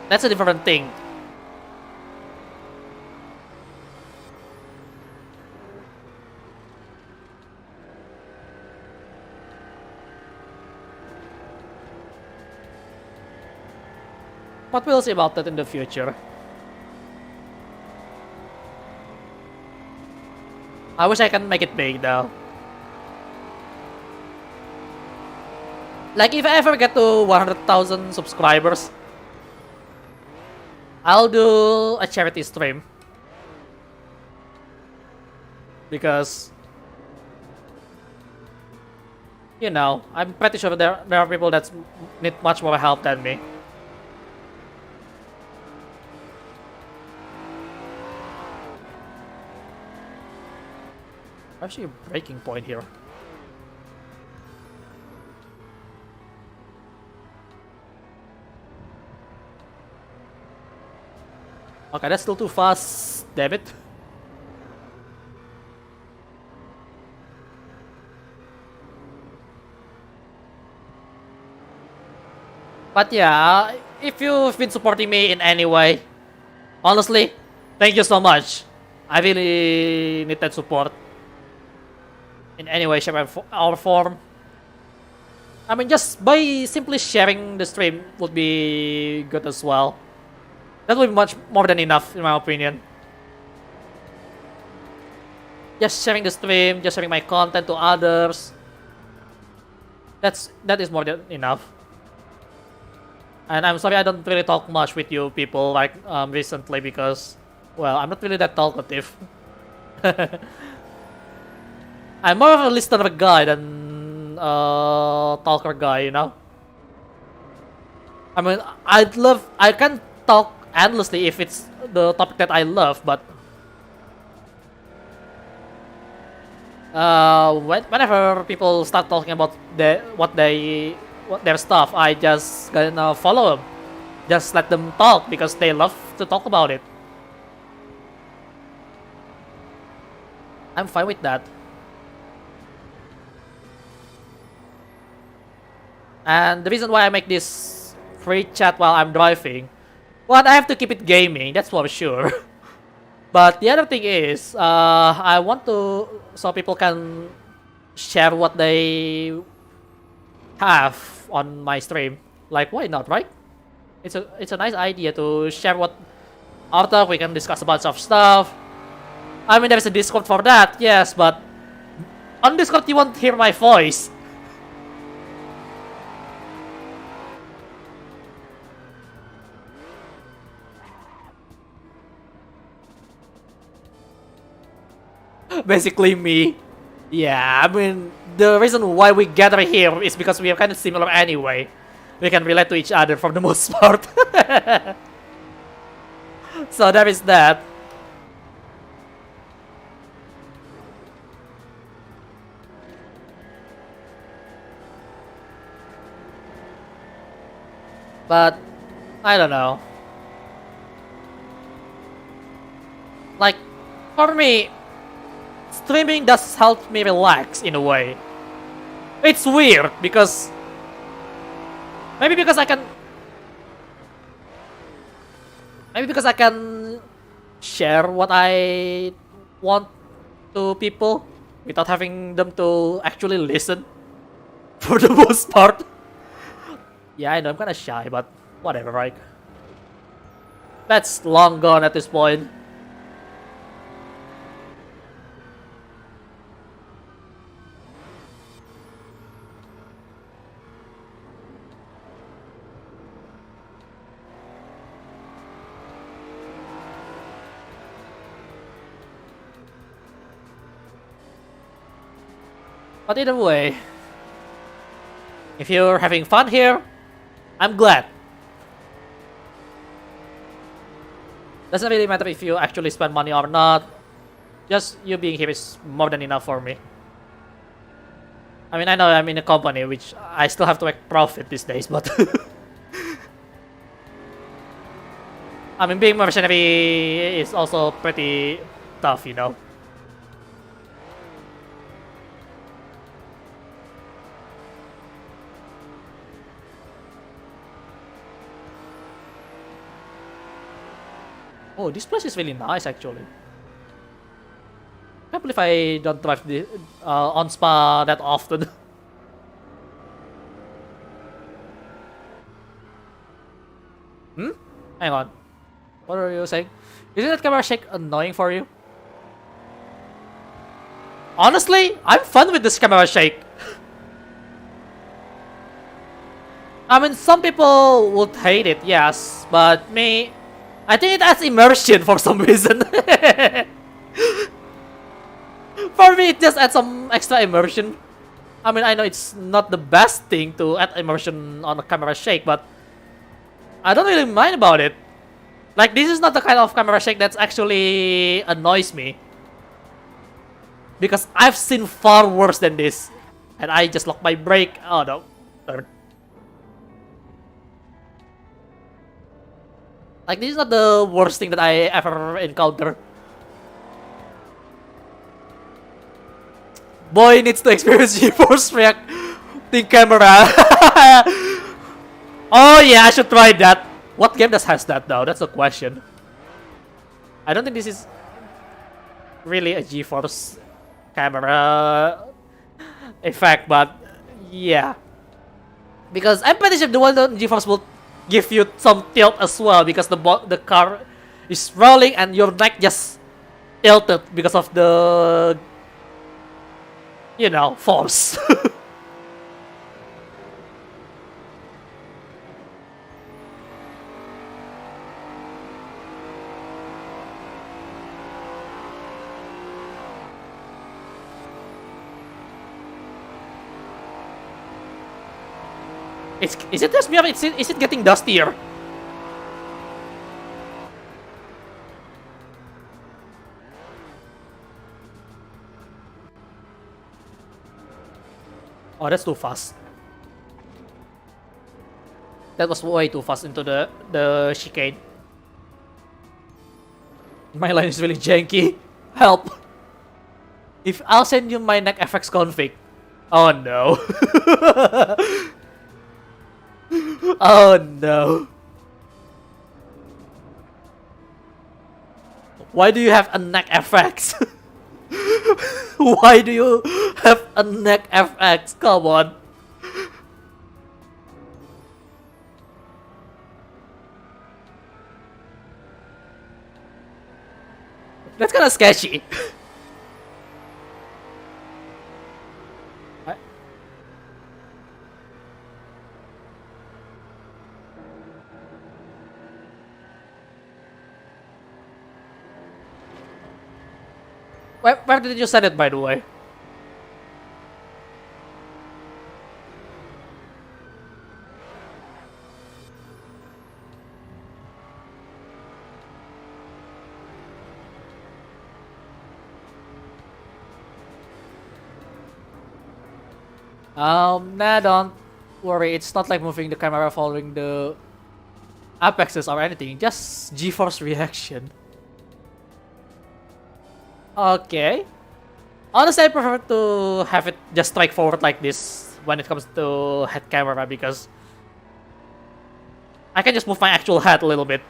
that's a different thing. But we'll see about that in the future. I wish I can make it big though. Like, if I ever get to 100,000 subscribers, I'll do a charity stream. Because, you know, I'm pretty sure there are people that need much more help than me. Actually, a breaking point here. Okay, that's still too fast, damn it. But yeah, if you've been supporting me in any way, honestly, thank you so much. I really need that support. In any way, shape, or form. I mean, just by simply sharing the stream would be good as well. That would be much more than enough, in my opinion. Just sharing the stream, just sharing my content to others. That is more than enough. And I'm sorry I don't really talk much with you people like recently because, well, I'm not really that talkative. I'm more of a listener guy than talker guy, you know. I mean, I can talk endlessly if it's the topic that I love, but whenever people start talking about their stuff, I just gonna follow them. Just let them talk because they love to talk about it. I'm fine with that. And the reason why I make this free chat while I'm driving, well, I have to keep it gaming, that's for sure. But the other thing is, I want to, so people can share what they have on my stream. Like, why not, right? It's a nice idea to share what after we can discuss a bunch of stuff. I mean, there's a Discord for that, yes, but on Discord you won't hear my voice. Basically me. Yeah, I mean, the reason why we gather here is because we are kind of similar anyway. We can relate to each other for the most part. So there is that. But I don't know. Like, for me, streaming does help me relax in a way. It's weird because maybe because I can share what I want to people without having them to actually listen for the most part. Yeah, I know I'm kinda shy, but whatever, right? That's long gone at this point. But either way, if you're having fun here, I'm glad. Doesn't really matter if you actually spend money or not. Just you being here is more than enough for me. I mean, I know I'm in a company which I still have to make profit these days, but I mean, being mercenary is also pretty tough, you know. Oh, this place is really nice, actually. I can't believe I don't drive the on Spa that often. Hmm? Hang on. What are you saying? Isn't that camera shake annoying for you? Honestly, I'm fun with this camera shake. I mean, some people would hate it, yes, but me, I think it adds immersion for some reason. For me, it just adds some extra immersion. I mean, I know it's not the best thing to add immersion on a camera shake, but I don't really mind about it. Like, this is not the kind of camera shake that's actually annoys me. Because I've seen far worse than this. And I just locked my brake. Oh no. Darn. Like, this is not the worst thing that I ever encounter. Boy needs to experience GeForce reacting camera. Oh yeah, I should try that. What game has that though? That's the question. I don't think this is really a GeForce camera effect, but yeah. Because I'm pretty sure the one on GeForce will give you some tilt as well, because the car is rolling and your neck just tilted because of the, you know, force. Is it just me or is it getting dustier? Oh, that's too fast. That was way too fast into the chicane. My line is really janky. Help. If I'll send you my neck FX config. Oh no. Oh no. Why do you have a neck FX? Why do you have a neck FX? Come on. That's kind of sketchy. Where did you send it, by the way? Nah, don't worry. It's not like moving the camera following the apexes or anything. Just G-force reaction. Okay. Honestly, I prefer to have it just strike forward like this when it comes to head camera because I can just move my actual head a little bit.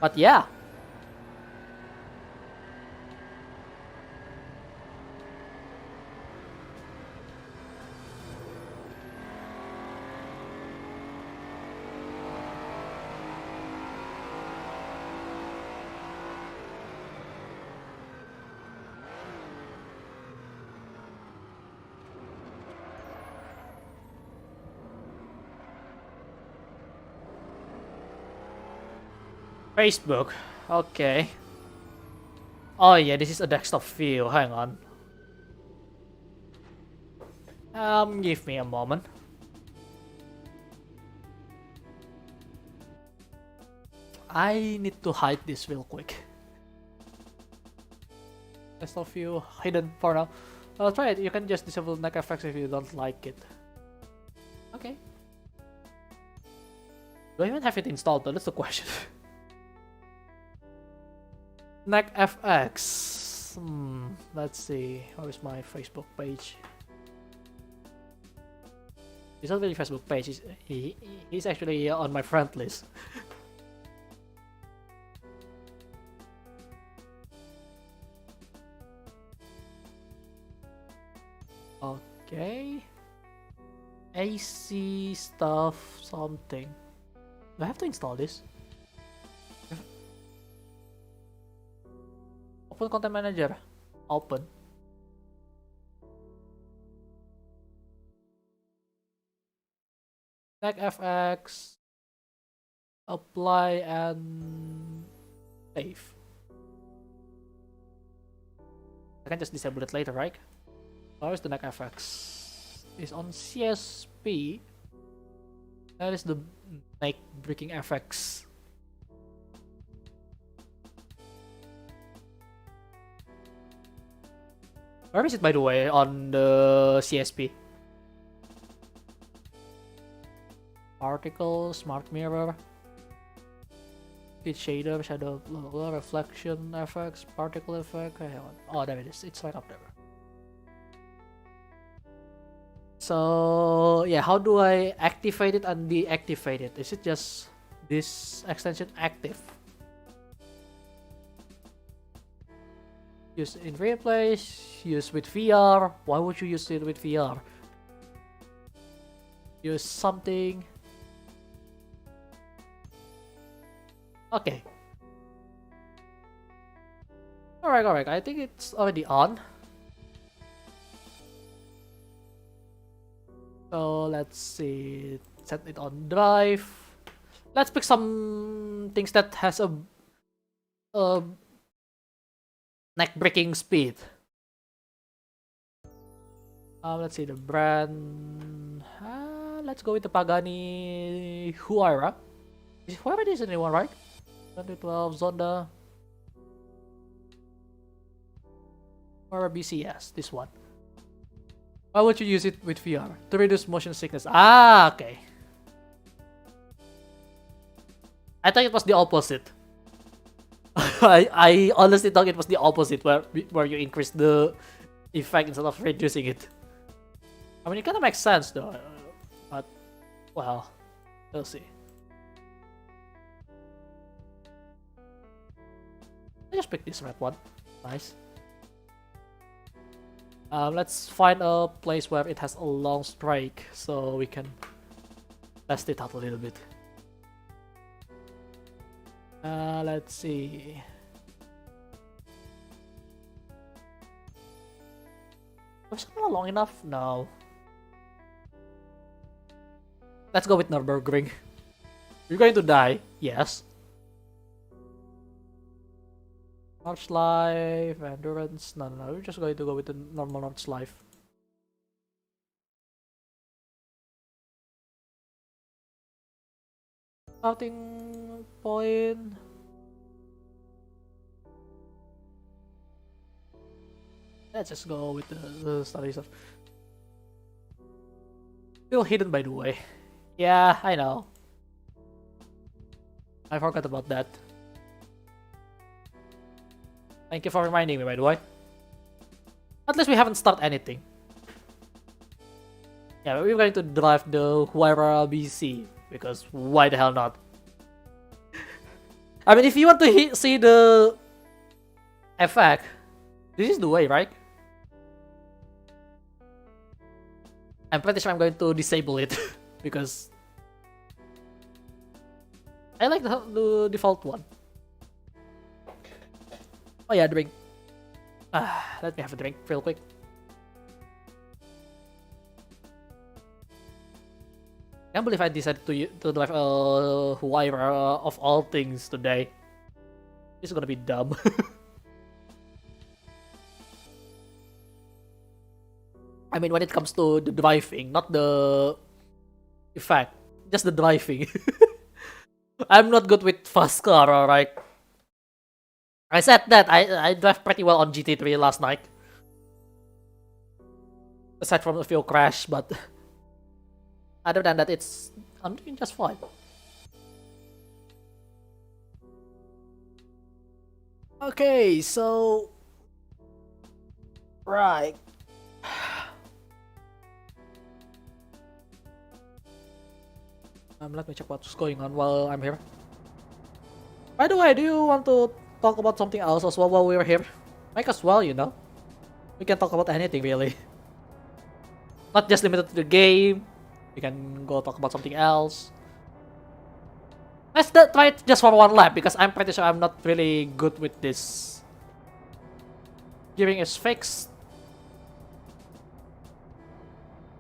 But yeah. Facebook. Okay. Oh yeah, this is a desktop view. Hang on. Give me a moment. I need to hide this real quick. Desktop view hidden for now. Try it. You can just disable neck effects if you don't like it. Okay. Do I even have it installed though? That's the question. Neck FX. Let's see. Where is my Facebook page? It's not really Facebook page. He's actually on my friend list. Okay. AC stuff something. Do I have to install this? Open Content Manager. Open. Tag FX. Apply and save. I can just disable it later, right? Where is the neck FX? It's on CSP. That is the neck breaking FX. Where is it, by the way, on the CSP? Particle, smart mirror, speed shader, shadow, reflection effects, particle effect. Oh, there it is. It's right up there. So yeah, how do I activate it and deactivate it? Is it just this extension active? Use in real place, use with VR. Why would you use it with VR? Use something. Okay. Alright, I think it's already on. So let's see, set it on drive. Let's pick some things that has a neck breaking speed. Let's see the brand. Let's go with the Pagani Huayra. Huayra is a new one, right? 2012 Zonda. Or a BCS, this one. Why would you use it with VR? To reduce motion sickness. Ah, okay. I thought it was the opposite. I honestly thought it was the opposite, where you increase the effect instead of reducing it. I mean, it kind of makes sense though. But, well, we'll see. I just picked this red one. Nice. Let's find a place where it has a long strike so we can test it out a little bit. Let's see. Was it not long enough? No. Let's go with Nürburgring. You're going to die. Yes. Nordschleife, endurance. No, we're just going to go with the normal Nordschleife. Starting point. Let's just go with the study stuff. Still hidden, by the way. Yeah, I know. I forgot about that. Thank you for reminding me, by the way. At least we haven't started anything. Yeah, we're going to drive the Huayra BC, because why the hell not? I mean, if you want to see the effect, this is the way, right? I'm pretty sure I'm going to disable it, because I like the default one. Oh yeah, drink. Let me have a drink real quick. I can't believe I decided to drive a Huayra of all things today. This is gonna be dumb. I mean, when it comes to the driving, not the effect, just the driving. I'm not good with fast car, alright? I said that I drive pretty well on GT3 last night. Aside from the fuel crash, but other than that, I'm doing just fine. Okay, so right. Let me check what's going on while I'm here. By the way, do you want to talk about something else as well while we were here? Might as well, you know. We can talk about anything, really. Not just limited to the game. We can go talk about something else. Let's try it just for one lap, because I'm pretty sure I'm not really good with this. Gearing is fixed.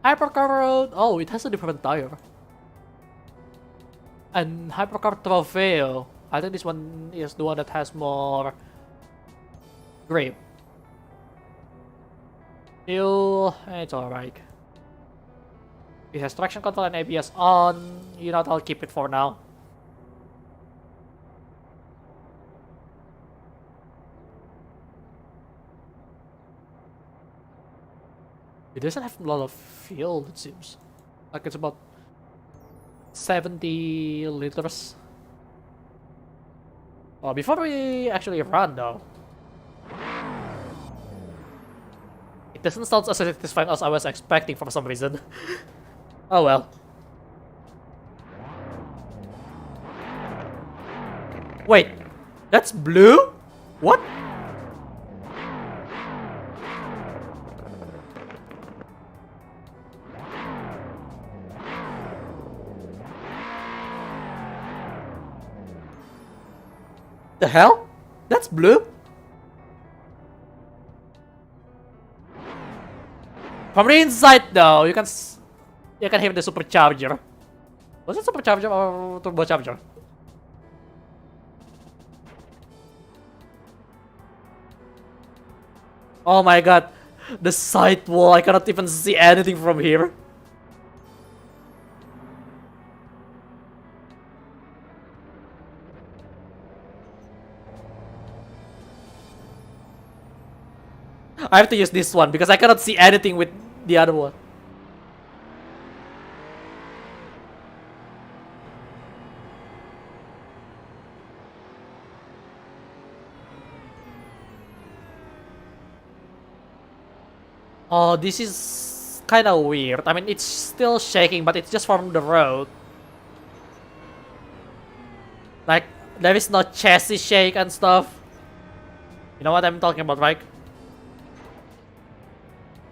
Hypercar Road. Oh, it has a different tire. And Hypercar Trofeo. I think this one is the one that has more grip. Still, it's alright. It has traction control and ABS on. You know what, I'll keep it for now. It doesn't have a lot of fuel, it seems. Like it's about 70 liters. Well, before we actually run though, it doesn't sound as satisfying as I was expecting for some reason. Oh well. Wait, that's blue? What? The hell? That's blue? From the inside though, you can hear the supercharger. Was it supercharger or turbocharger? Oh my god, the side wall, I cannot even see anything from here. I have to use this one because I cannot see anything with the other one. Oh, this is kind of weird. I mean, it's still shaking, but it's just from the road. Like, there is no chassis shake and stuff. You know what I'm talking about, right?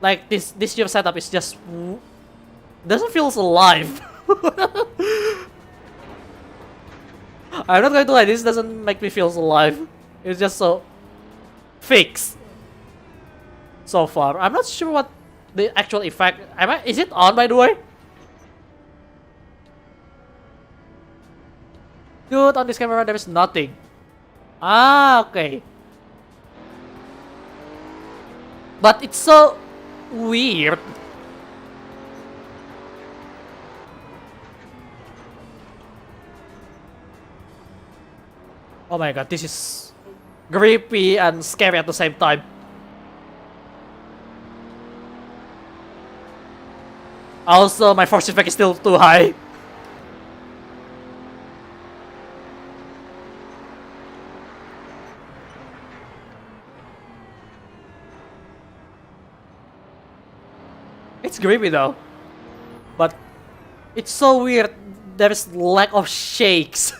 Like, this your setup is just... doesn't feel alive. I'm not going to lie, this doesn't make me feel alive. It's just so... fixed. So far. I'm not sure what the actual effect... is it on, by the way? Dude, on this camera there is nothing. Ah, okay. But it's so weird. Oh my god, this is creepy and scary at the same time. Also, my force effect is still too high. It's creepy though, but it's so weird. There is lack of shakes.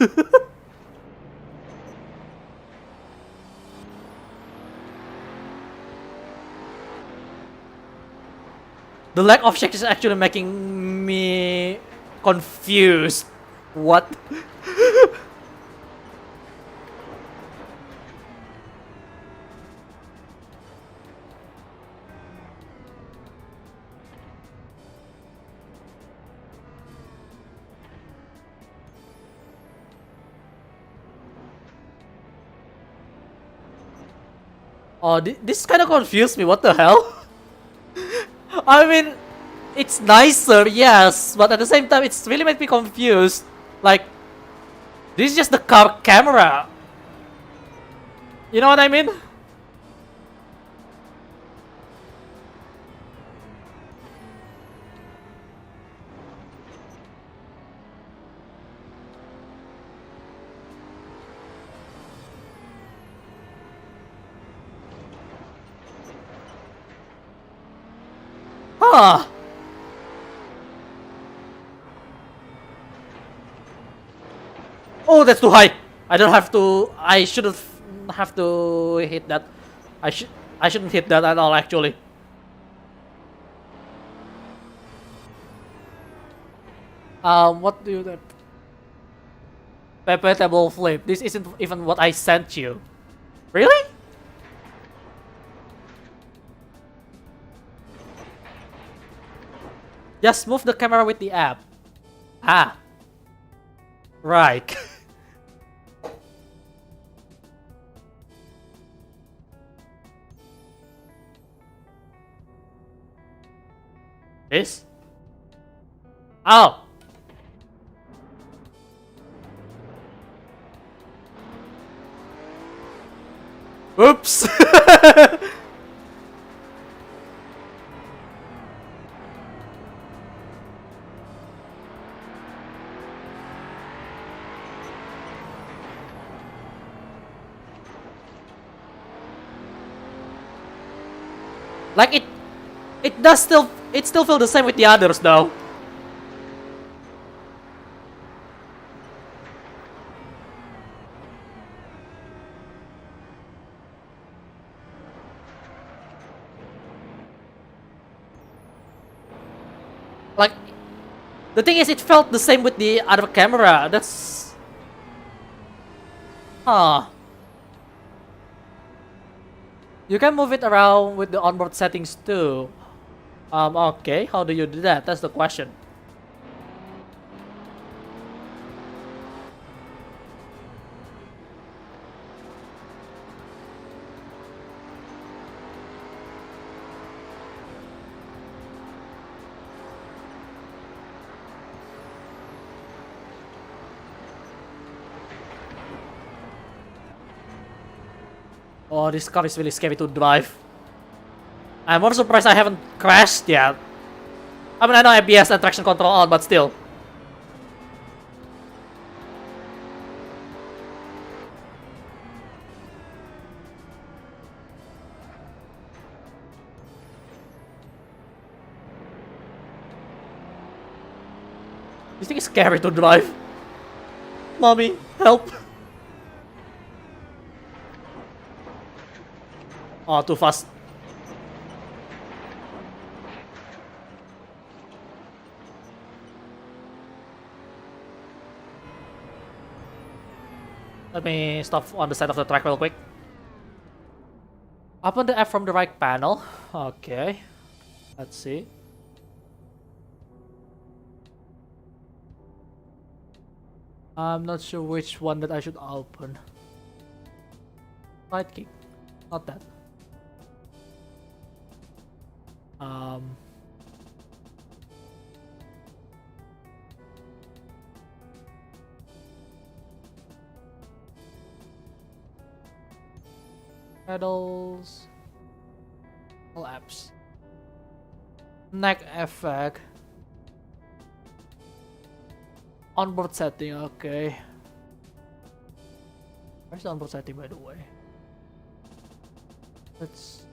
The lack of shakes is actually making me confused. What? Oh, this kind of confused me. What the hell? I mean, it's nicer, yes, but at the same time, it's really made me confused. Like, this is just the car camera. You know what I mean? Huh. Oh, that's too high. I don't have to. I shouldn't have to hit that. I shouldn't hit that at all, actually. What do you? Pepe table flip. This isn't even what I sent you. Really? Just move the camera with the app. Ah. Right. This? Oh. Oops. Like it does still, it still feels the same with the others though. Like, the thing is, it felt the same with the other camera. That's... Huh. You can move it around with the onboard settings too. Okay, how do you do that? That's the question. Oh, this car is really scary to drive. I'm more surprised I haven't crashed yet. I mean, I know ABS and traction control on, but still. This thing is scary to drive. Mommy, help. Oh, too fast. Let me stop on the side of the track real quick. Open the app from the right panel. Okay. Let's see. I'm not sure which one that I should open. Right kick. Not that. Pedals. All apps. Neck effect. Onboard setting, okay. Where's the onboard setting, by the way? Let's.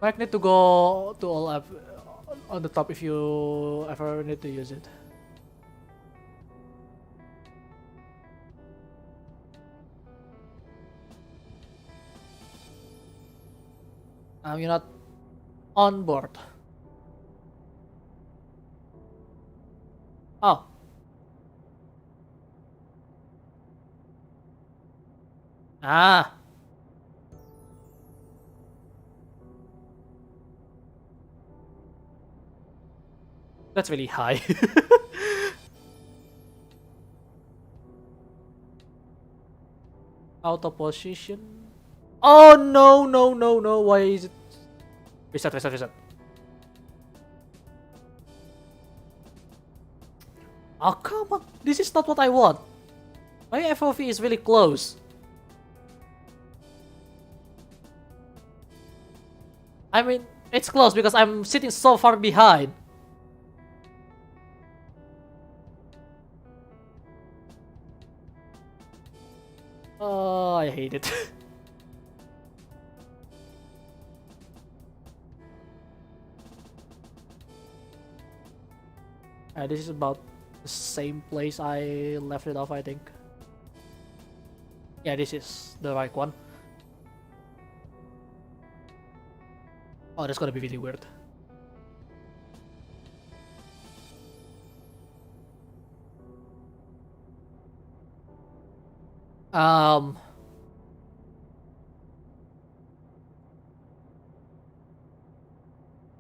Might need to go to all app on the top if you ever need to use it. You're not on board. Oh. Ah. That's really high. Auto position. Oh no, no, no, no. Why is it? Reset, reset, reset. Oh, come on. This is not what I want. My FOV is really close. I mean, it's close because I'm sitting so far behind. Oh, I hate it. This is about the same place I left it off, I think. Yeah, this is the right one. Oh, that's gonna be really weird.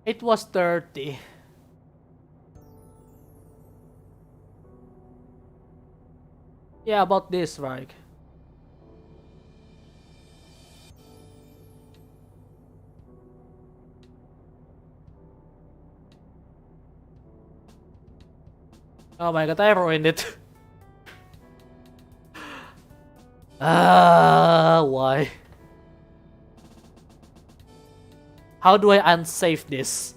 It was 30. Yeah, about this, right? Oh my god, I ruined it. Why? How do I unsave this?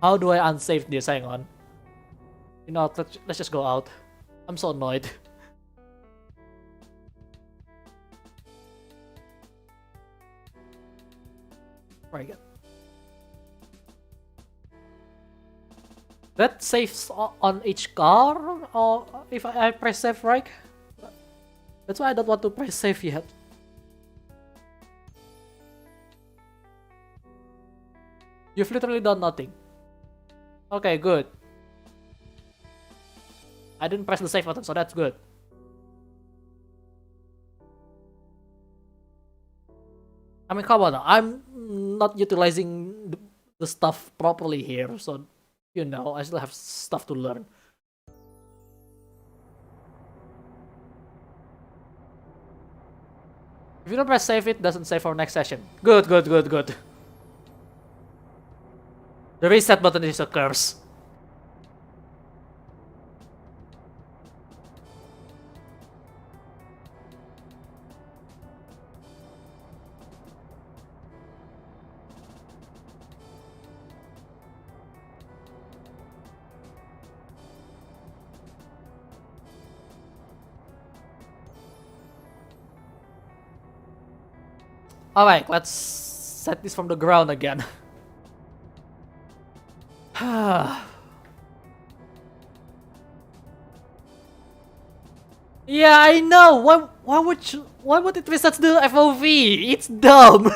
How do I unsave this? Hang on. You know, let's just go out. I'm so annoyed. Very good. That saves on each car, or if I press save, right? That's why I don't want to press save yet. You've literally done nothing. Okay, good. I didn't press the save button, so that's good. I mean, come on, I'm not utilizing the stuff properly here, so, you know, I still have stuff to learn. If you don't press save, it doesn't save for next session. Good, good, good, good. The reset button is a curse. Alright, let's set this from the ground again. Yeah, I know. Why would it reset the FOV? It's dumb.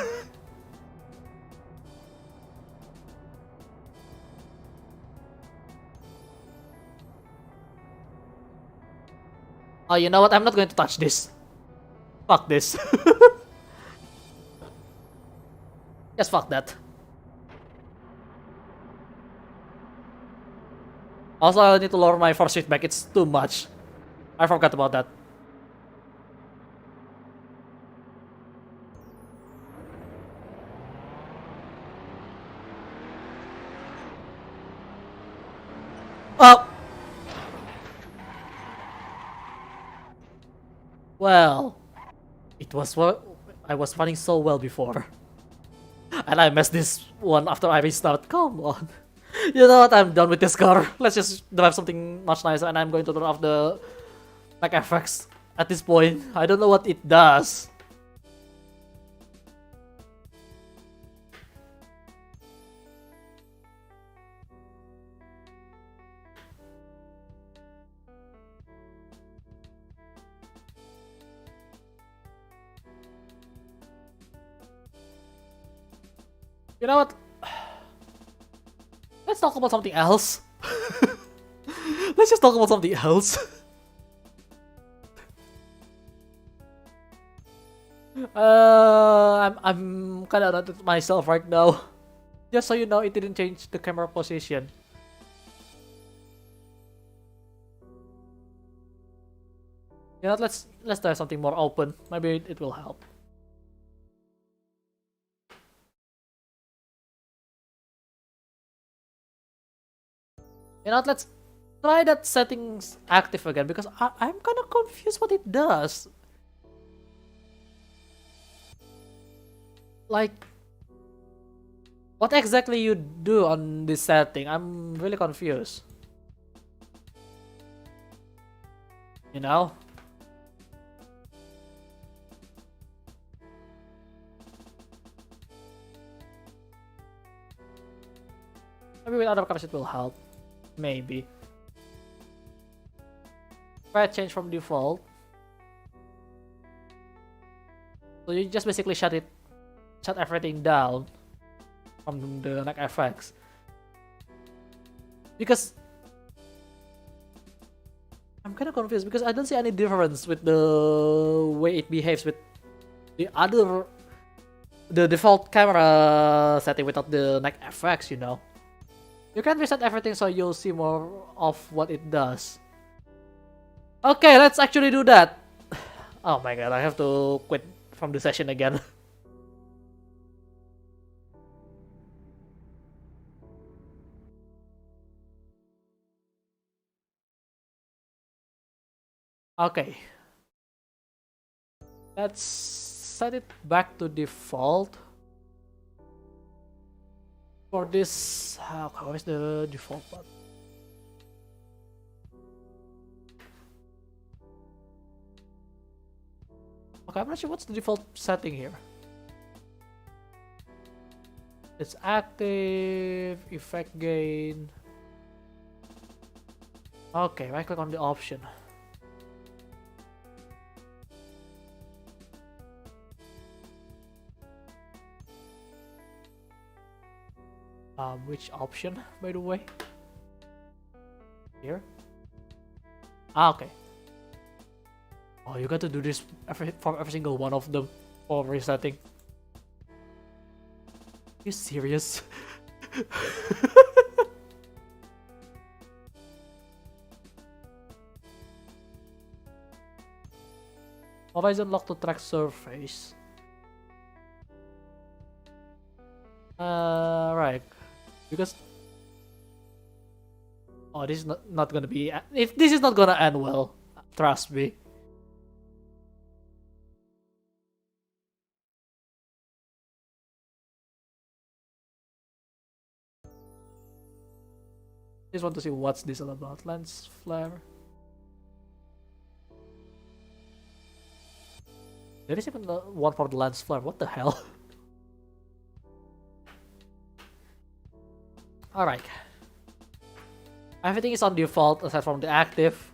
Oh, you know what? I'm not going to touch this. Fuck this. Just fuck that. Also, I need to lower my force feedback. It's too much. I forgot about that. Oh! Well, it was what I was running so well before. And I messed this one after I restart. Come on. You know what? I'm done with this car. Let's just drive something much nicer, and I'm going to turn off the back effects at this point. I don't know what it does. You know what? Let's talk about something else. Let's just talk about something else. I'm kind of annoyed at myself right now. Just so you know, it didn't change the camera position. You know, let's try something more open. Maybe it will help. You know, let's try that settings active again because I'm kind of confused what it does. Like, what exactly you do on this setting? I'm really confused. You know? Maybe with other cars it will help. Maybe. Try change from default. So you just basically shut everything down from the neck FX. Because I'm kind of confused because I don't see any difference with the way it behaves with the default camera setting without the neck FX, you know. You can reset everything so you'll see more of what it does. Okay, let's actually do that. Oh my god, I have to quit from the session again. Okay. Let's set it back to default. For this, how is the default button? Okay, I'm not sure what's the default setting here. It's active, effect gain. Okay, right click on the option. Which option, by the way? Here? Okay. Oh, you got to do this for every single one of them for resetting. You serious? Horizon lock to track surface. Right. Because this is not gonna be. If this is not gonna end well, trust me. Just want to see what's this all about. Lens flare. There is even one for the lens flare. What the hell? Alright. Everything is on default aside from the active.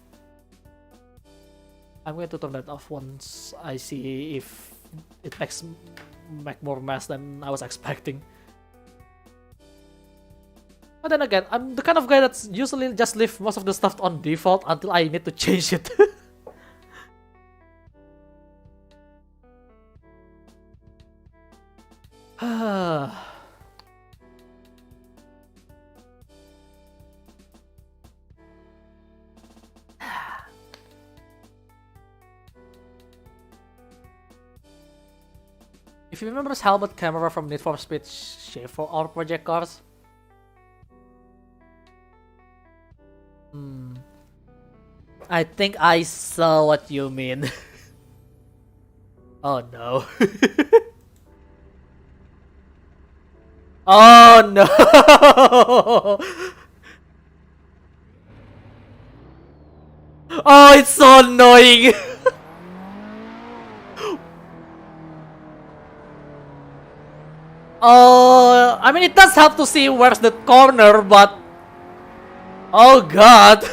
I'm going to turn that off once I see if it make more mess than I was expecting. But then again, I'm the kind of guy that's usually just leave most of the stuff on default until I need to change it. If you remember this helmet camera from Need for Speed Shift for our project cars. I think I saw what you mean. Oh no. Oh no. Oh, it's so annoying. I mean, it does help to see where's the corner, but oh god.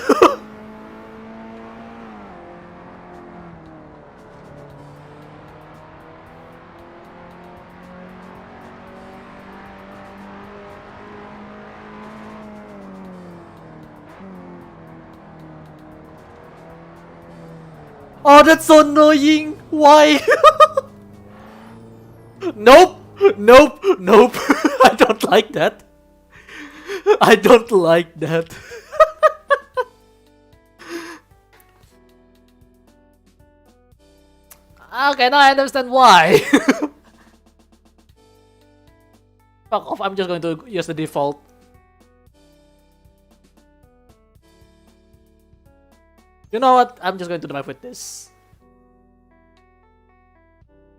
Oh, that's so annoying. Why? Nope. Nope. Nope. I don't like that. I don't like that. Okay, now I understand why. Fuck off, I'm just going to use the default. You know what? I'm just going to drive with this.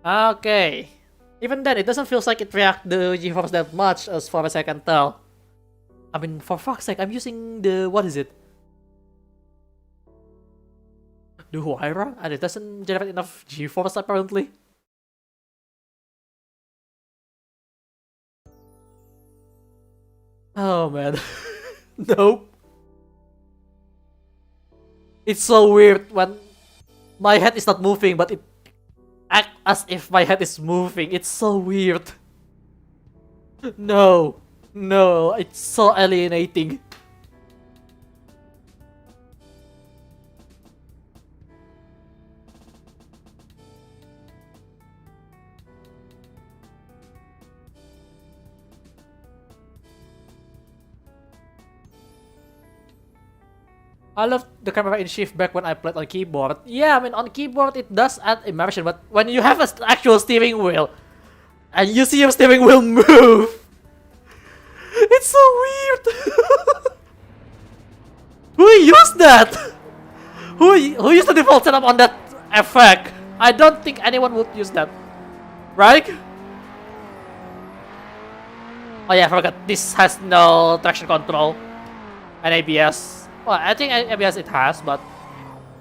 Okay. Even then, it doesn't feel like it reacts the GeForce that much as far as I can tell. I mean, for fuck's sake, I'm using the... what is it? The Huayra? And it doesn't generate enough GeForce apparently. Oh man. Nope. It's so weird when my head is not moving, but it acts as if my head is moving. It's so weird. No. No, it's so alienating. I love the camera in shift back when I played on keyboard. Yeah, I mean on keyboard it does add immersion, but when you have an actual steering wheel and you see your steering wheel move, it's so weird. Who used that? Who used the default setup on that effect? I don't think anyone would use that, right? Oh yeah, I forgot. This has no traction control and ABS. Well, I think ABS it has, but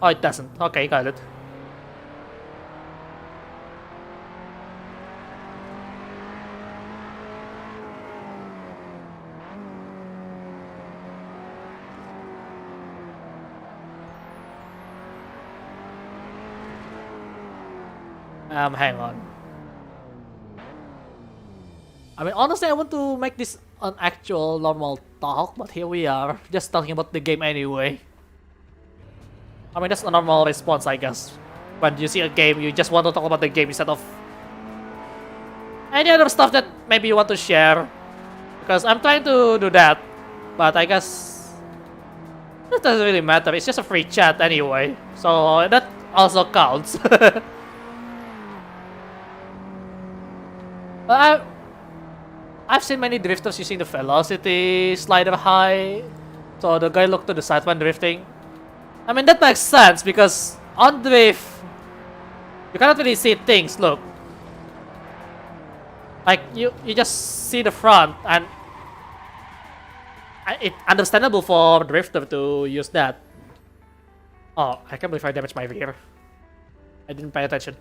oh, it doesn't. Okay, got it. Hang on. I mean, honestly, I want to make this an actual normal talk, but here we are, just talking about the game anyway. I mean, that's a normal response, I guess. When you see a game, you just want to talk about the game instead of any other stuff that maybe you want to share. Because I'm trying to do that, but I guess it doesn't really matter. It's just a free chat anyway, so that also counts. I've seen many drifters using the velocity slider high, so the guy looked to the side when drifting. I mean, that makes sense because on drift, you cannot really see things, look. Like, you just see the front, and it's understandable for a drifter to use that. Oh, I can't believe I damaged my rear. I didn't pay attention.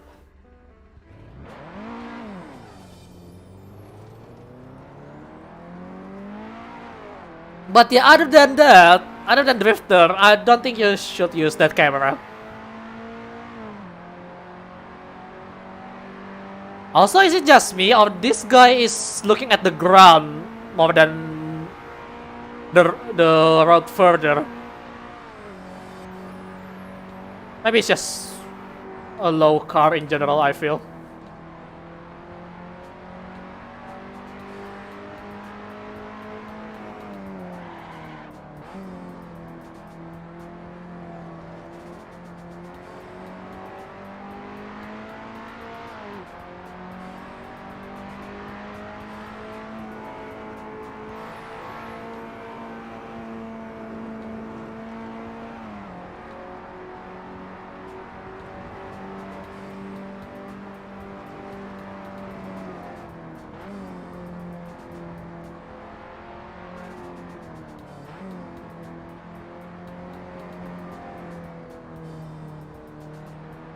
But yeah, other than that, other than Drifter, I don't think you should use that camera. Also, is it just me or this guy is looking at the ground more than the road further? Maybe it's just a low car in general, I feel.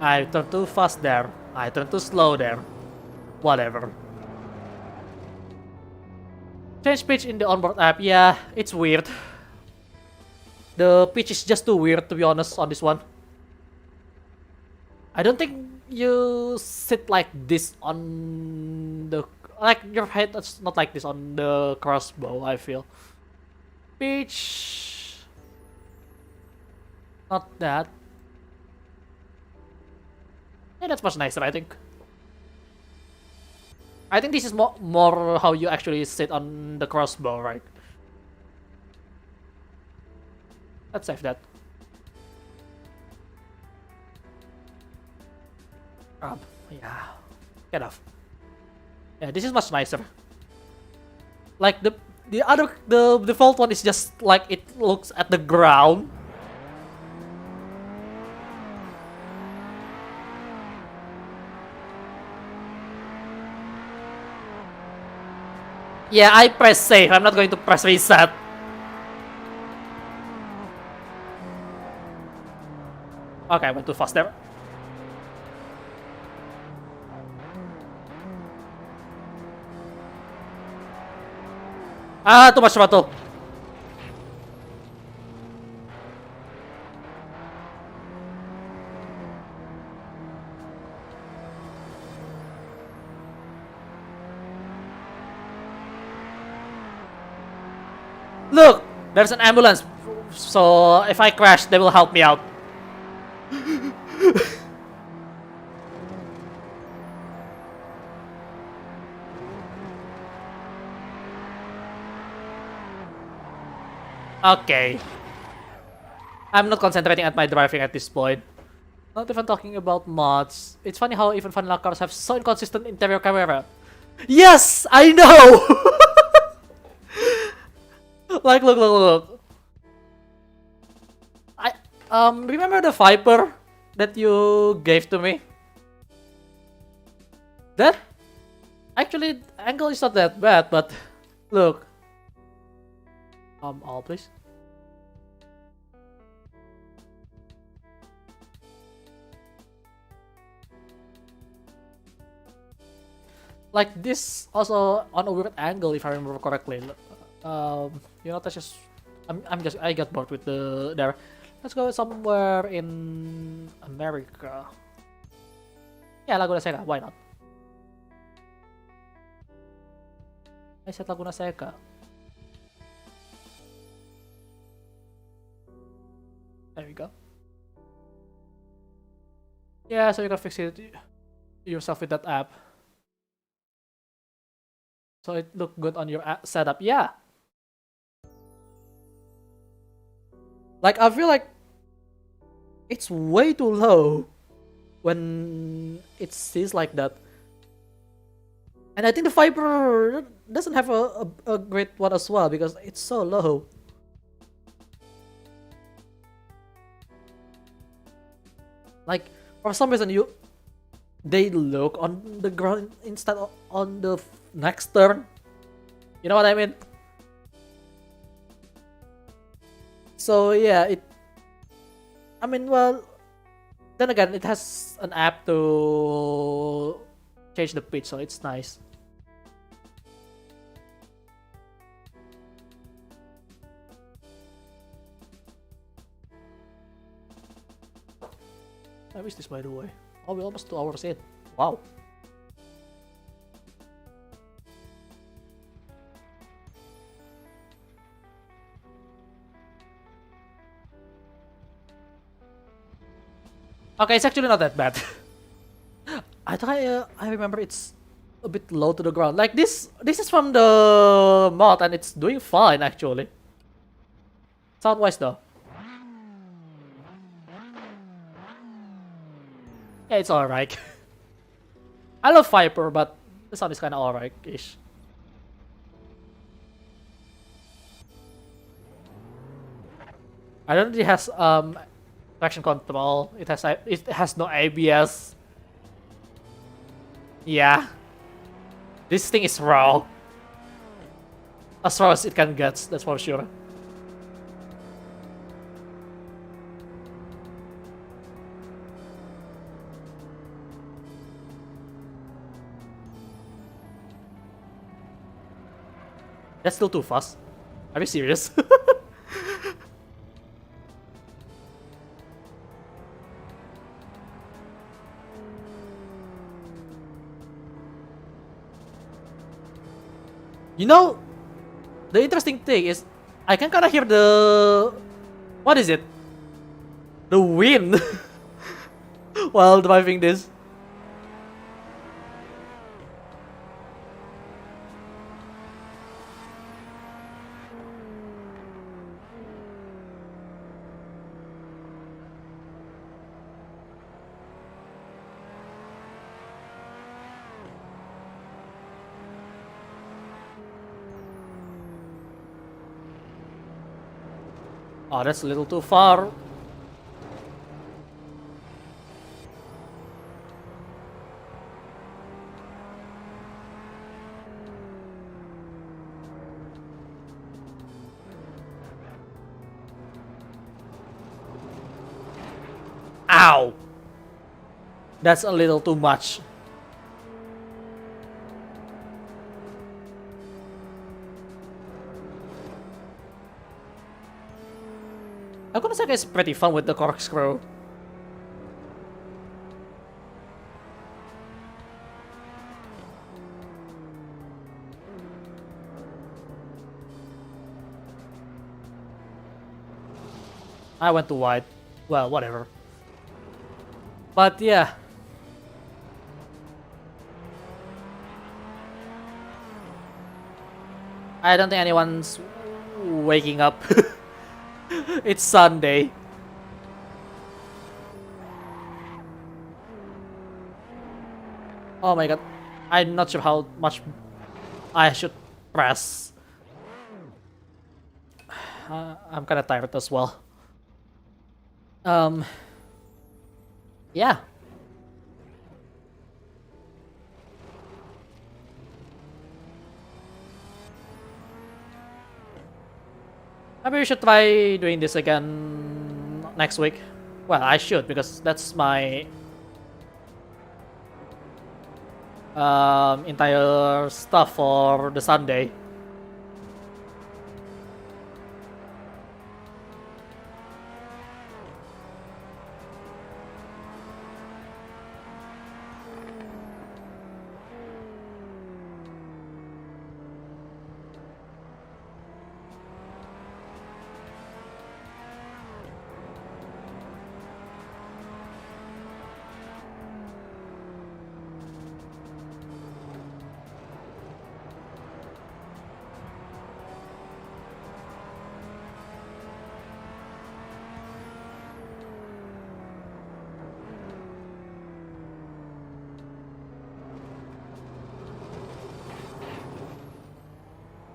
I turned too fast there. I turned too slow there. Whatever. Change pitch in the onboard app. Yeah, it's weird. The pitch is just too weird, to be honest, on this one. I don't think you sit like this on the... Like, your head is not like this on the crossbow, I feel. Pitch... Not that. Yeah, that's much nicer, I think. I think this is more how you actually sit on the crossbow, right? Let's save that. Yeah. Get off. Yeah, this is much nicer. Like the default one is just like it looks at the ground. Yeah, I press save. I'm not going to press reset. Okay, I went too fast there. Ah, too much throttle. Look, there's an ambulance. So if I crash, they will help me out. Okay. I'm not concentrating at my driving at this point. Not even talking about mods. It's funny how even vanilla cars have so inconsistent interior camera. Yes, I know. Like, look. I remember the Viper that you gave to me? That actually angle is not that bad, but look. All please. Like this also on a weird angle if I remember correctly. You know, that's just I got bored with the there. Let's go somewhere in America. Yeah, Laguna Seca. Why not? I said Laguna Seca. There we go. Yeah, so you can fix it yourself with that app. So it looked good on your setup. Yeah. Like, I feel like it's way too low when it sees like that. And I think the Viper doesn't have a great one as well because it's so low. Like, for some reason they look on the ground instead of on the next turn. You know what I mean? So yeah, I mean, well, then again, it has an app to change the pitch, so it's nice. What is this, by the way? Oh, we're almost 2 hours in. Wow. Okay, it's actually not that bad. I thought I remember it's a bit low to the ground. Like this is from the mod and it's doing fine actually. Sound-wise though. Yeah, it's alright. I love Viper, but the sound is kinda alright-ish. I don't think it has traction control. It has no ABS. Yeah. This thing is raw. As raw as it can get, that's for sure. That's still too fast. Are you serious? You know, the interesting thing is, I can kinda hear the... What is it? The wind while driving this. Oh, that's a little too far. Ow! That's a little too much. I'm gonna say it's pretty fun with the corkscrew. I went too wide. Well, whatever. But yeah. I don't think anyone's waking up. It's Sunday. Oh my god. I'm not sure how much I should press. I'm kinda tired as well. Yeah. Maybe we should try doing this again next week. Well, I should, because that's my entire stuff for the Sunday.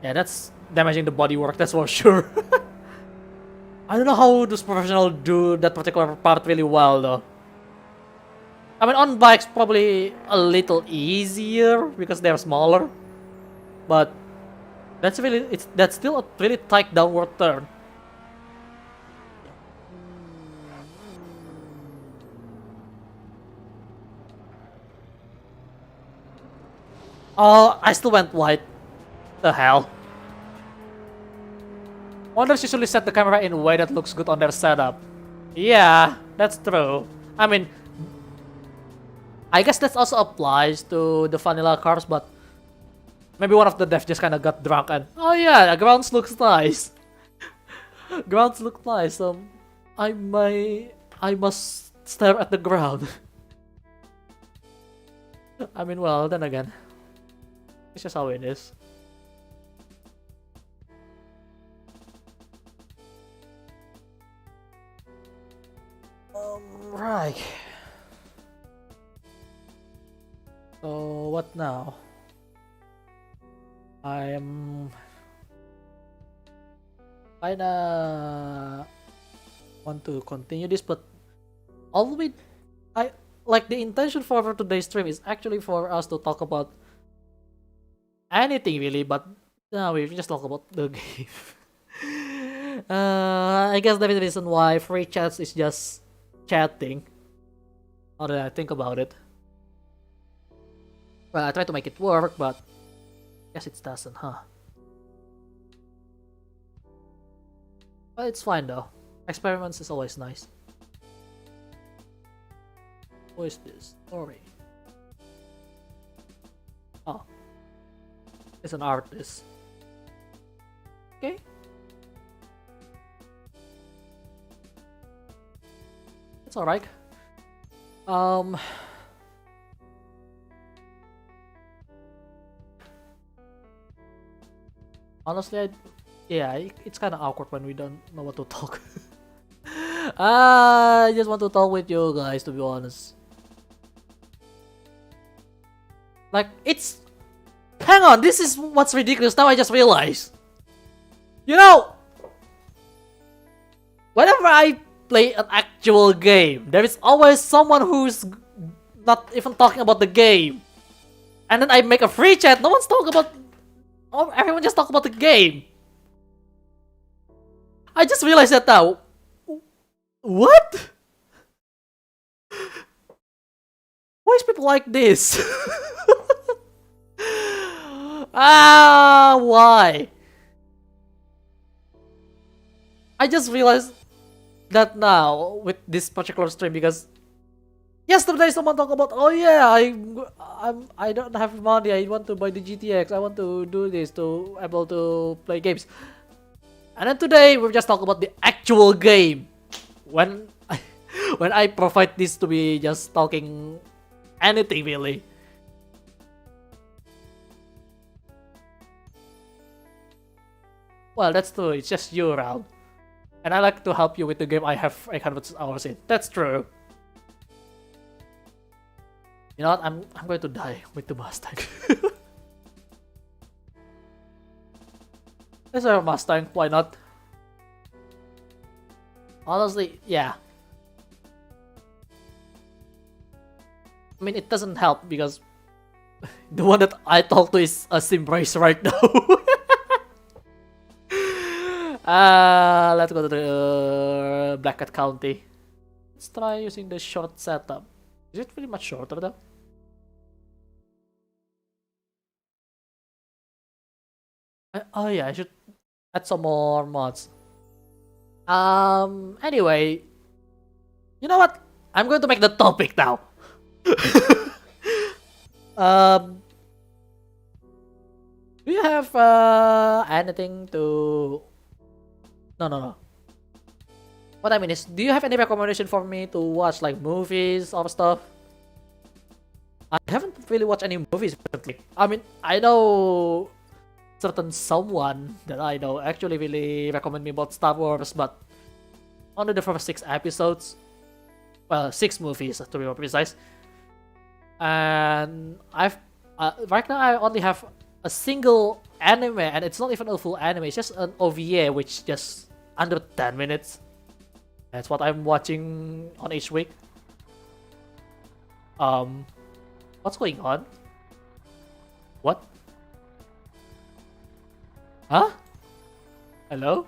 Yeah, that's damaging the bodywork, that's for sure. I don't know how those professionals do that particular part really well though. I mean, on bikes probably a little easier because they're smaller, but that's still a really tight downward turn. Oh, I still went wide. The hell? Modders usually set the camera in a way that looks good on their setup. Yeah, that's true. I mean, I guess that also applies to the vanilla cars, but maybe one of the devs just kind of got drunk and, oh yeah, the grounds looks nice. Grounds look nice. I must stare at the ground. I mean, well, then again, it's just how it is. Right. So what now? I am kinda want to continue this, but always I like the intention for today's stream is actually for us to talk about anything really, but no, we just talk about the game. I guess that's the reason why free chats is just chatting. Now that I think about it, well, I try to make it work, but guess it doesn't, huh? But it's fine though. Experiments is always nice. What is this? Story. Oh. It's an artist. Okay. It's alright. Honestly, yeah, it's kind of awkward when we don't know what to talk. I just want to talk with you guys, to be honest. Like, it's... Hang on, this is what's ridiculous. Now I just realized. You know, whenever I play an actual game, there is always someone who's not even talking about the game. And then I make a free chat, no one's talking about... Oh, everyone just talk about the game. I just realized that now. What? Why is people like this? Why? I just realized that now with this particular stream because yesterday someone talked about, oh yeah, I don't have money, I want to buy the GTX, I want to do this to able to play games. And then today we just talk about the actual game. When I provide this to be just talking anything really. Well, that's true, it's just you around. And I like to help you with the game I have 800 hours in. That's true. You know what? I'm going to die with the Mustang. Let's have a Mustang, why not? Honestly, yeah. I mean, it doesn't help because the one that I talk to is a sim race right now. Let's go to the Black Cat County. Let's try using the short setup. Is it pretty much shorter though? Oh yeah, I should add some more mods. Anyway, you know what? I'm going to make the topic now. Do you have anything to? No. What I mean is, do you have any recommendation for me to watch, like movies or stuff? I haven't really watched any movies recently. I mean, I know certain someone that I know actually really recommend me about Star Wars, but only the first 6 episodes. Well, 6 movies to be more precise. And I've right now I only have a single anime, and it's not even a full anime. It's just an OVA, which just under 10 minutes. That's what I'm watching on each week. What's going on? What? Huh? Hello?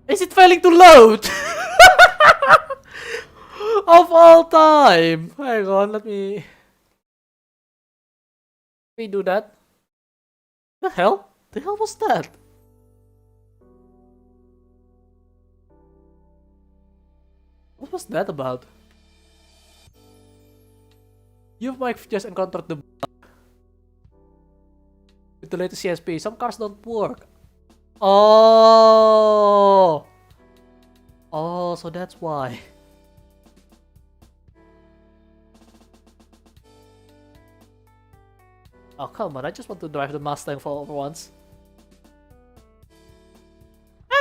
Is it failing to load? Of all time! Hang on, let me do that. The hell? The hell was that? What was that about? You might have just encountered the bug. With the latest CSP, some cars don't work. Oh! Oh, so that's why. Oh, come on, I just want to drive the Mustang for once.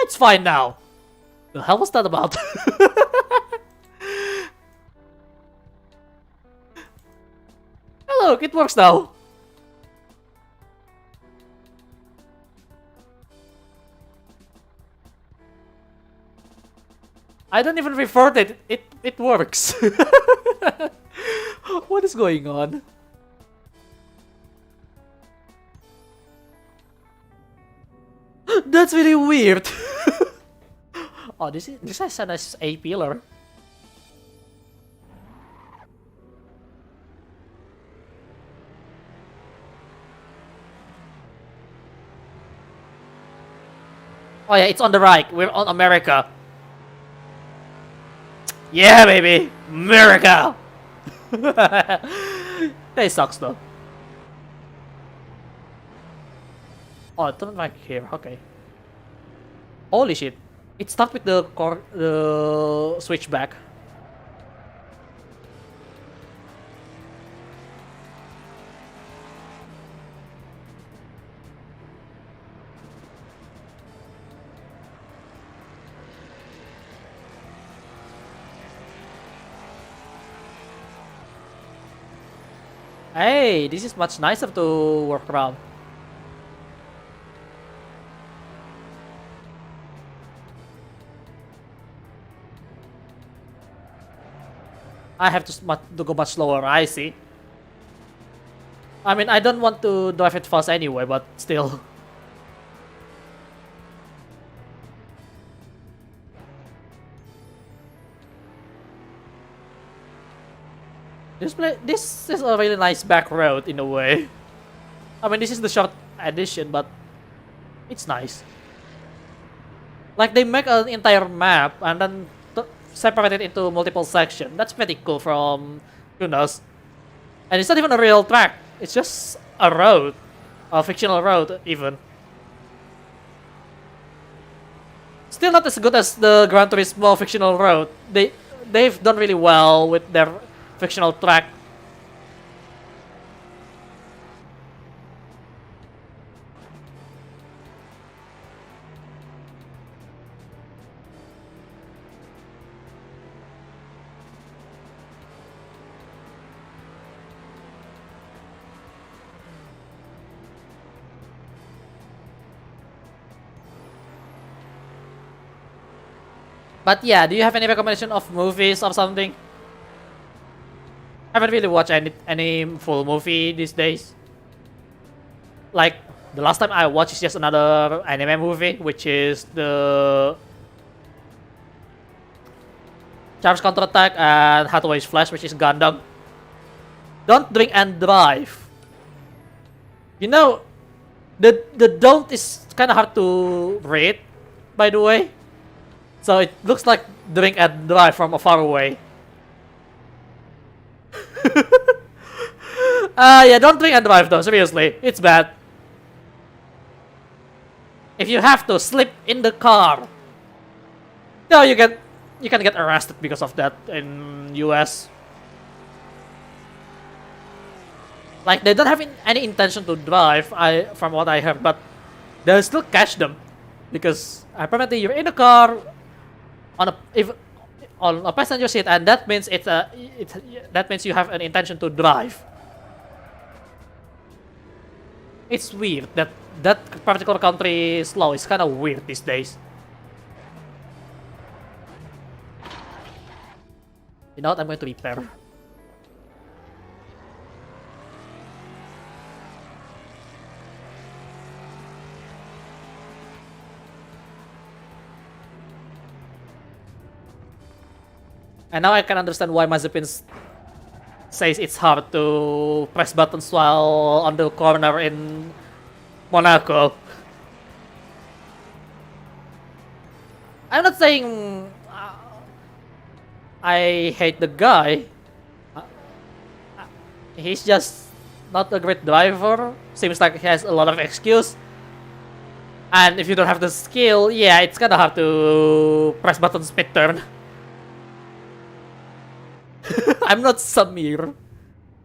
It's fine now! The hell was that about? Oh, look, it works now! I don't even refer it. It works. What is going on? That's really weird. Oh, this has a nice A pillar. Oh yeah, it's on the right. We're on America. Yeah, baby! America! That sucks though. Oh, it doesn't like here. Okay. Holy shit! It stuck with the switchback. Hey, this is much nicer to work around. I have to go much slower, I see. I mean, I don't want to drive it fast anyway, but still. This is a really nice back road in a way. I mean, this is the short edition, but it's nice. Like they make an entire map and then separate it into multiple sections. That's pretty cool from Kunos. And it's not even a real track. It's just a road, a fictional road even. Still not as good as the Gran Turismo fictional road. They've done really well with their fictional track. But yeah, do you have any recommendation of movies or something? I haven't really watched any full movie these days. Like, the last time I watched is just another anime movie, which is the Charles Counterattack and Hathaway's Flash, which is Gundam. Don't drink and drive. You know, the don't is kind of hard to read, by the way. So it looks like drink and drive from far away. Yeah, don't drink and drive though, seriously. It's bad. If you have to sleep in the car, no, you can get arrested because of that in US. Like they don't have any intention to drive, from what I heard, but they'll still catch them because apparently you're in a car on a passenger seat, and that means that means you have an intention to drive. It's weird that particular country's law is kind of weird these days. You know what? I'm going to repair. And now I can understand why Mazepin says it's hard to press buttons while on the corner in Monaco. I'm not saying I hate the guy. He's just not a great driver. Seems like he has a lot of excuse. And if you don't have the skill, yeah, it's kinda hard to press buttons mid-turn. I'm not Samir,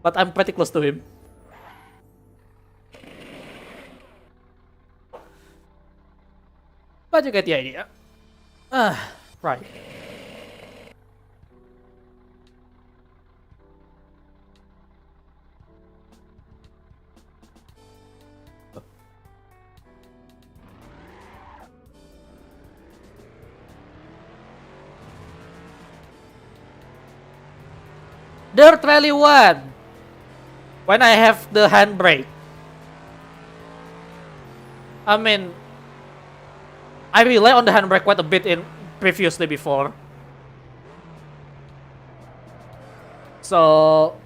but I'm pretty close to him. But you get the idea. Right. Dirt Rally 1! When I have the handbrake. I mean, I rely on the handbrake quite a bit in previously before. So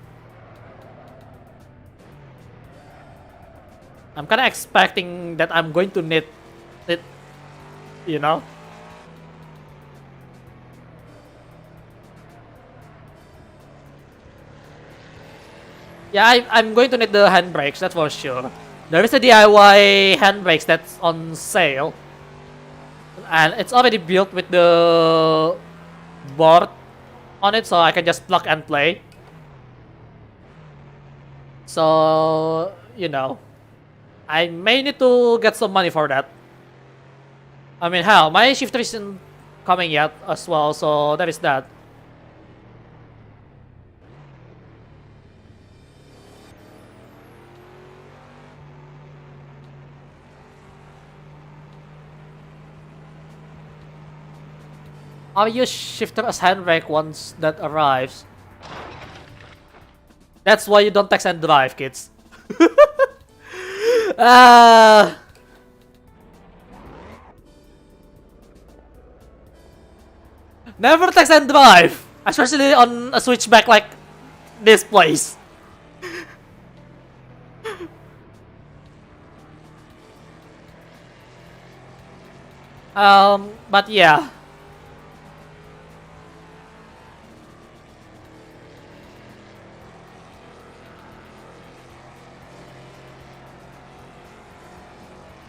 I'm kinda expecting that I'm going to need it, you know? Yeah, I'm going to need the handbrakes, that's for sure. There is a DIY handbrakes that's on sale. And it's already built with the board on it, so I can just plug and play. So, you know, I may need to get some money for that. I mean, hell, my shifter isn't coming yet as well, so there is that. I'll use shifter as handbrake once that arrives. That's why you don't text and drive, kids. Never text and drive, especially on a switchback like this place. But yeah.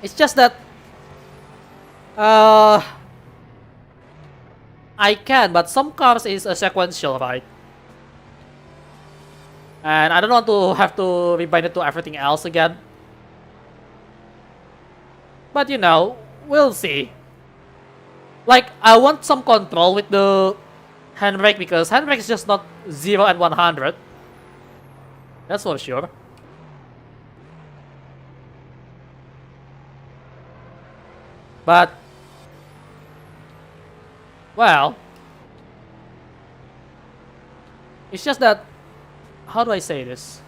It's just that I can, but some cars is a sequential, right? And I don't want to have to rebind it to everything else again. But you know, we'll see. Like, I want some control with the handbrake because handbrake is just not 0 and 100. That's for sure. But, well, it's just that, how do I say this?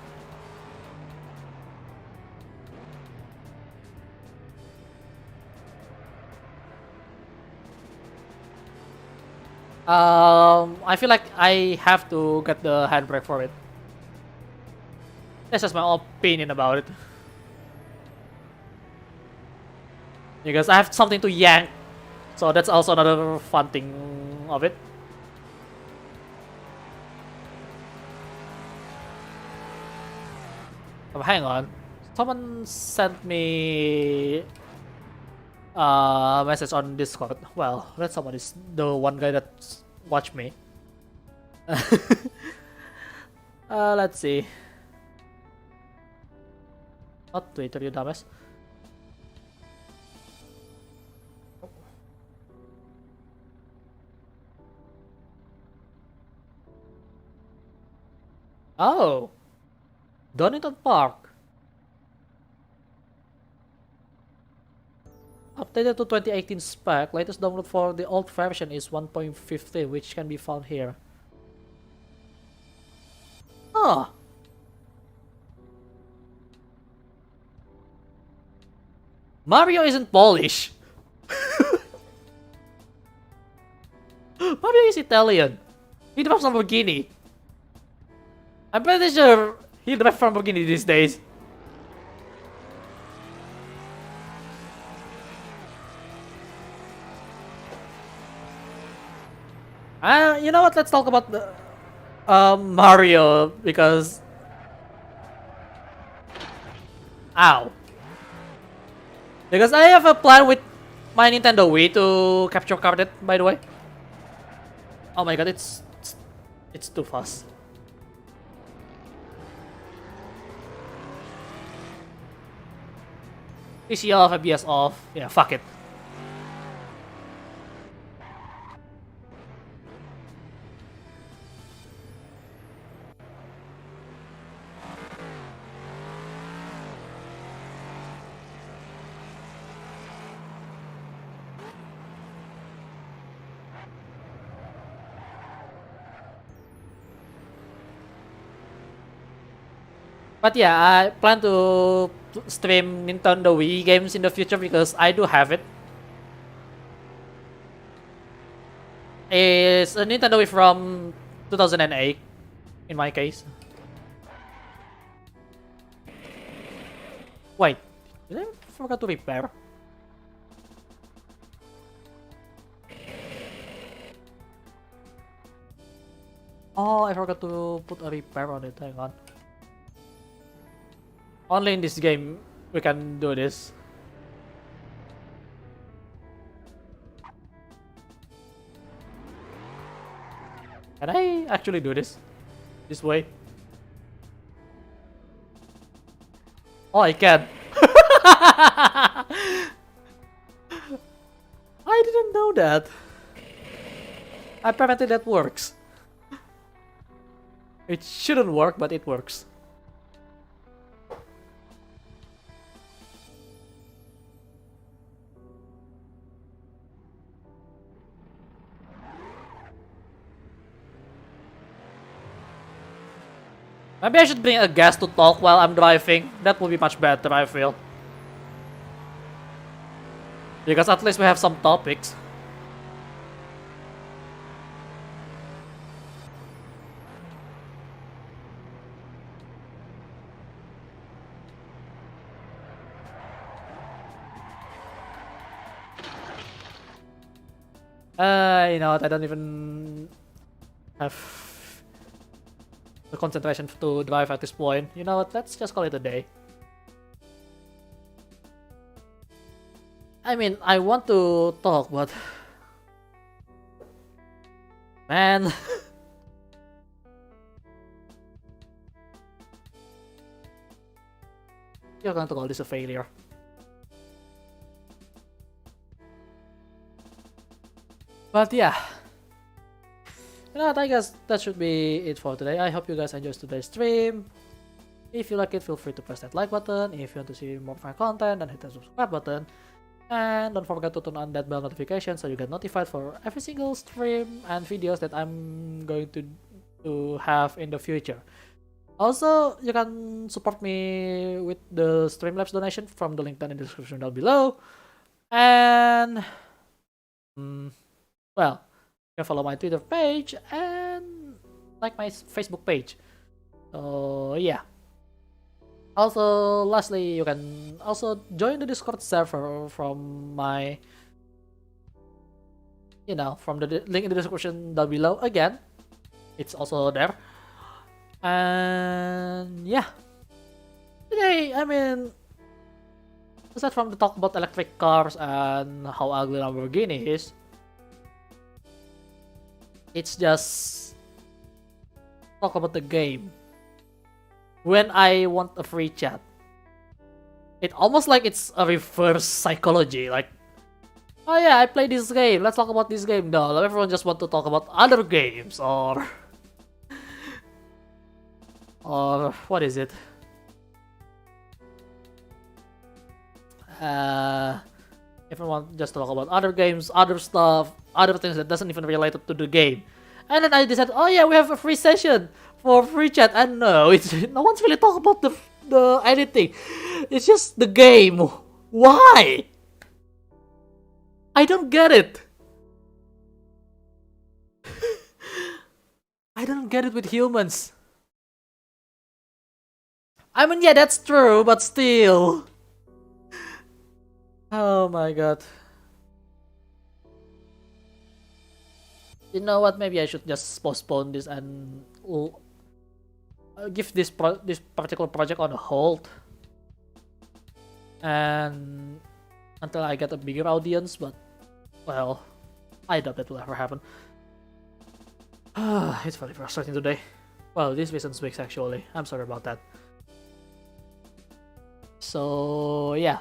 I feel like I have to get the handbrake for it. That's just my opinion about it. Because I have something to yank, so that's also another fun thing of it. Oh, hang on, someone sent me a message on Discord. Well, that someone is the one guy that watched me. Let's see. Not Twitter, you dumbass. Oh, Donington Park. Updated to 2018 spec. Latest download for the old version is 1.15, which can be found here. Huh. Mario isn't Polish. Mario is Italian. He drives Lamborghini. I'm pretty sure he drives Lamborghini these days. You know what? Let's talk about the Mario because. Ow. Because I have a plan with my Nintendo Wii to capture card it, by the way. Oh my god, it's too fast. PC off, ABS off. Yeah, fuck it. But yeah, I plan to stream Nintendo Wii games in the future because I do have it. It's a Nintendo Wii from 2008, in my case. Wait, did I forget to repair? Oh, I forgot to put a repair on it, hang on. Only in this game we can do this. Can I actually do this way? Oh, I can. I didn't know that. Apparently that works. It shouldn't work, but it works. Maybe I should bring a guest to talk while I'm driving. That would be much better, I feel. Because at least we have some topics. You know what, I don't even have the concentration to drive at this point. You know what, let's just call it a day. I mean, I want to talk, but... Man... You're going to call this a failure. But yeah, you know what, I guess that should be it for today. I hope you guys enjoyed today's stream. If you like it, feel free to press that like button. If you want to see more of my content, then hit the subscribe button. And don't forget to turn on that bell notification so you get notified for every single stream and videos that I'm going to have in the future. Also, you can support me with the Streamlabs donation from the link down in the description down below. And... well, you can follow my Twitter page and like my Facebook page. So yeah. Also, lastly, you can also join the Discord server from my, you know, from the link in the description down below. Again, it's also there. And yeah, today, I mean, aside from the talk about electric cars and how ugly Lamborghini is, it's just talk about the game. When I want a free chat, it almost like it's a reverse psychology. Like, oh yeah, I play this game. Let's talk about this game. No, everyone just want to talk about other games or what is it? Everyone just talk about other games, other stuff, other things that doesn't even relate to the game. And then I decided, oh yeah, we have a free session for free chat. And no, it's no one's really talking about the anything. It's just the game. Why? I don't get it. I don't get it with humans. I mean, yeah, that's true, but still. Oh my god. You know what? Maybe I should just postpone this and give this particular project on a hold, and until I get a bigger audience. But well, I doubt that will ever happen. It's very frustrating today. Well, this isn't weeks actually. I'm sorry about that. So yeah.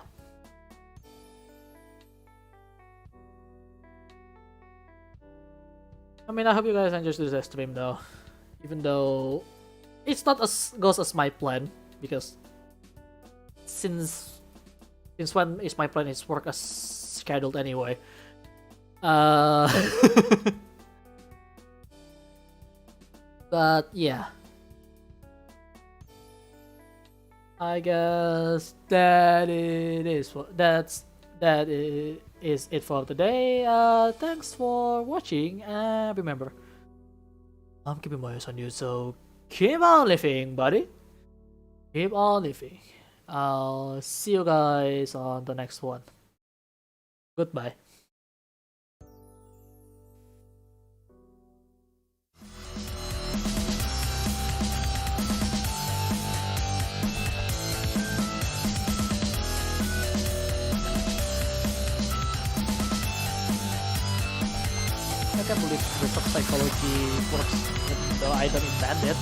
I mean, I hope you guys enjoyed this stream though, even though it's not as goes as my plan, because since when is my plan is work as scheduled anyway. But yeah, I guess that is it for today. Thanks for watching, and remember, I'm keeping my eyes on you, so keep on living, buddy. Keep on living. I'll see you guys on the next one. Goodbye. I can't believe reverse psychology works, though I don't intend it.